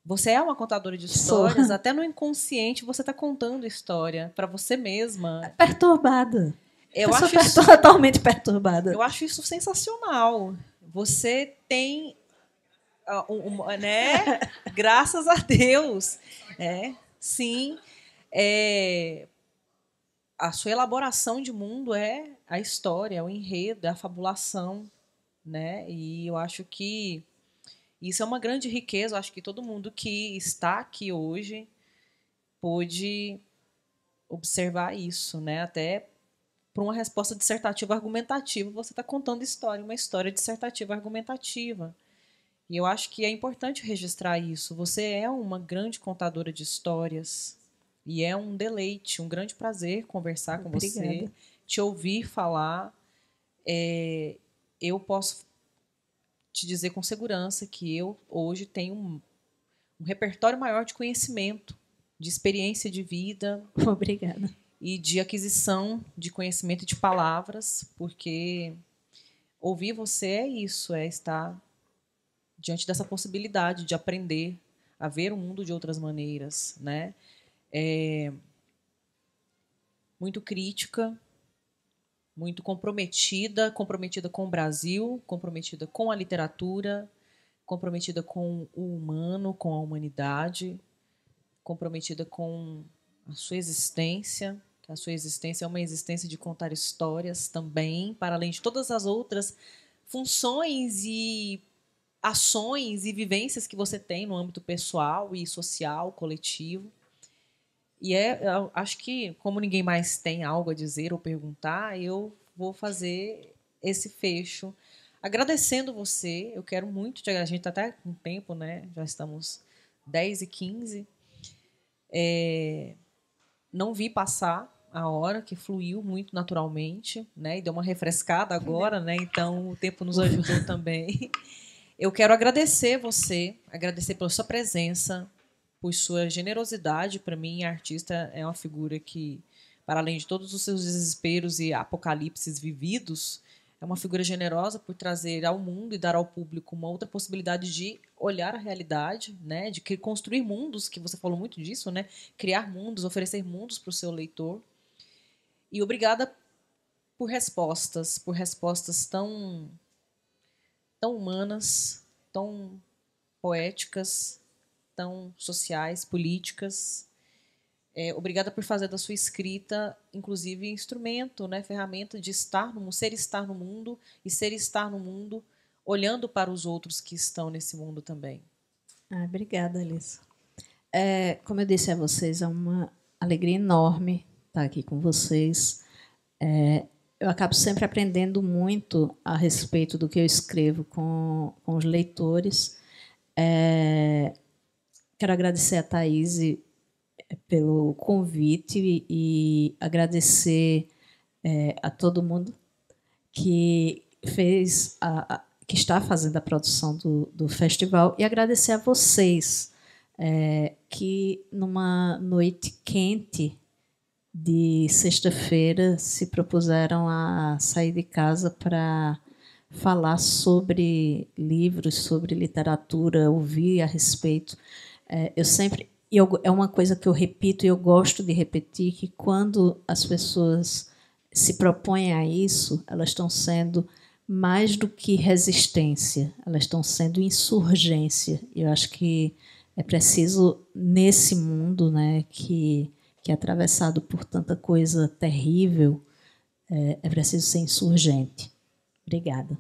Você é uma contadora de histórias, Sou. até no inconsciente você está contando história para você mesma. Perturbada. Eu acho sou totalmente perturbada. Eu acho isso sensacional. Você tem, né? Graças a Deus, sim. A sua elaboração de mundo é a história, é o enredo, é a fabulação, né? E eu acho que isso é uma grande riqueza. Eu acho que todo mundo que está aqui hoje pôde observar isso, né? Até por uma resposta dissertativa argumentativa, você está contando história, uma história dissertativa argumentativa. E eu acho que é importante registrar isso. Você é uma grande contadora de histórias e é um deleite, um grande prazer conversar com você, te ouvir falar. Eu posso te dizer com segurança que eu hoje tenho um repertório maior de conhecimento, de experiência de vida. Obrigada. E de aquisição de conhecimento de palavras, porque ouvir você é isso, é estar diante dessa possibilidade de aprender a ver o mundo de outras maneiras, né? Muito crítica, muito comprometida com o Brasil, comprometida com a literatura, comprometida com o humano, com a humanidade, comprometida com a sua existência. A sua existência é uma existência de contar histórias também, para além de todas as outras funções e ações e vivências que você tem no âmbito pessoal e social, coletivo. E eu acho que, como ninguém mais tem algo a dizer ou perguntar, eu vou fazer esse fecho. Agradecendo você, eu quero muito te agradecer. A gente está até com tempo, né? Já estamos 10h15. Não vi passar a hora, que fluiu muito naturalmente, né? E deu uma refrescada agora, né? Então o tempo nos ajudou também. Eu quero agradecer você, agradecer pela sua presença, por sua generosidade. Para mim, a artista é uma figura que, para além de todos os seus desesperos e apocalipses vividos, é uma figura generosa por trazer ao mundo e dar ao público uma outra possibilidade de olhar a realidade, né? De construir mundos, que você falou muito disso, né? Criar mundos, oferecer mundos para o seu leitor. E obrigada por respostas tão humanas, tão poéticas, tão sociais, políticas. Obrigada por fazer da sua escrita, inclusive, instrumento, né, ferramenta de estar no mundo, ser estar no mundo e ser estar no mundo olhando para os outros que estão nesse mundo também. Obrigada, Alice. Como eu disse a vocês, é uma alegria enorme estar aqui com vocês. Eu acabo sempre aprendendo muito a respeito do que eu escrevo com os leitores. Quero agradecer a Thaís pelo convite e agradecer a todo mundo que que está fazendo a produção do festival, e agradecer a vocês que numa noite quente de sexta-feira se propuseram a sair de casa para falar sobre livros, sobre literatura, ouvir a respeito. É uma coisa que eu repito e eu gosto de repetir, que quando as pessoas se propõem a isso, elas estão sendo mais do que resistência, elas estão sendo insurgência. Eu acho que é preciso, nesse mundo, né, que é atravessado por tanta coisa terrível, é preciso ser insurgente. Obrigada.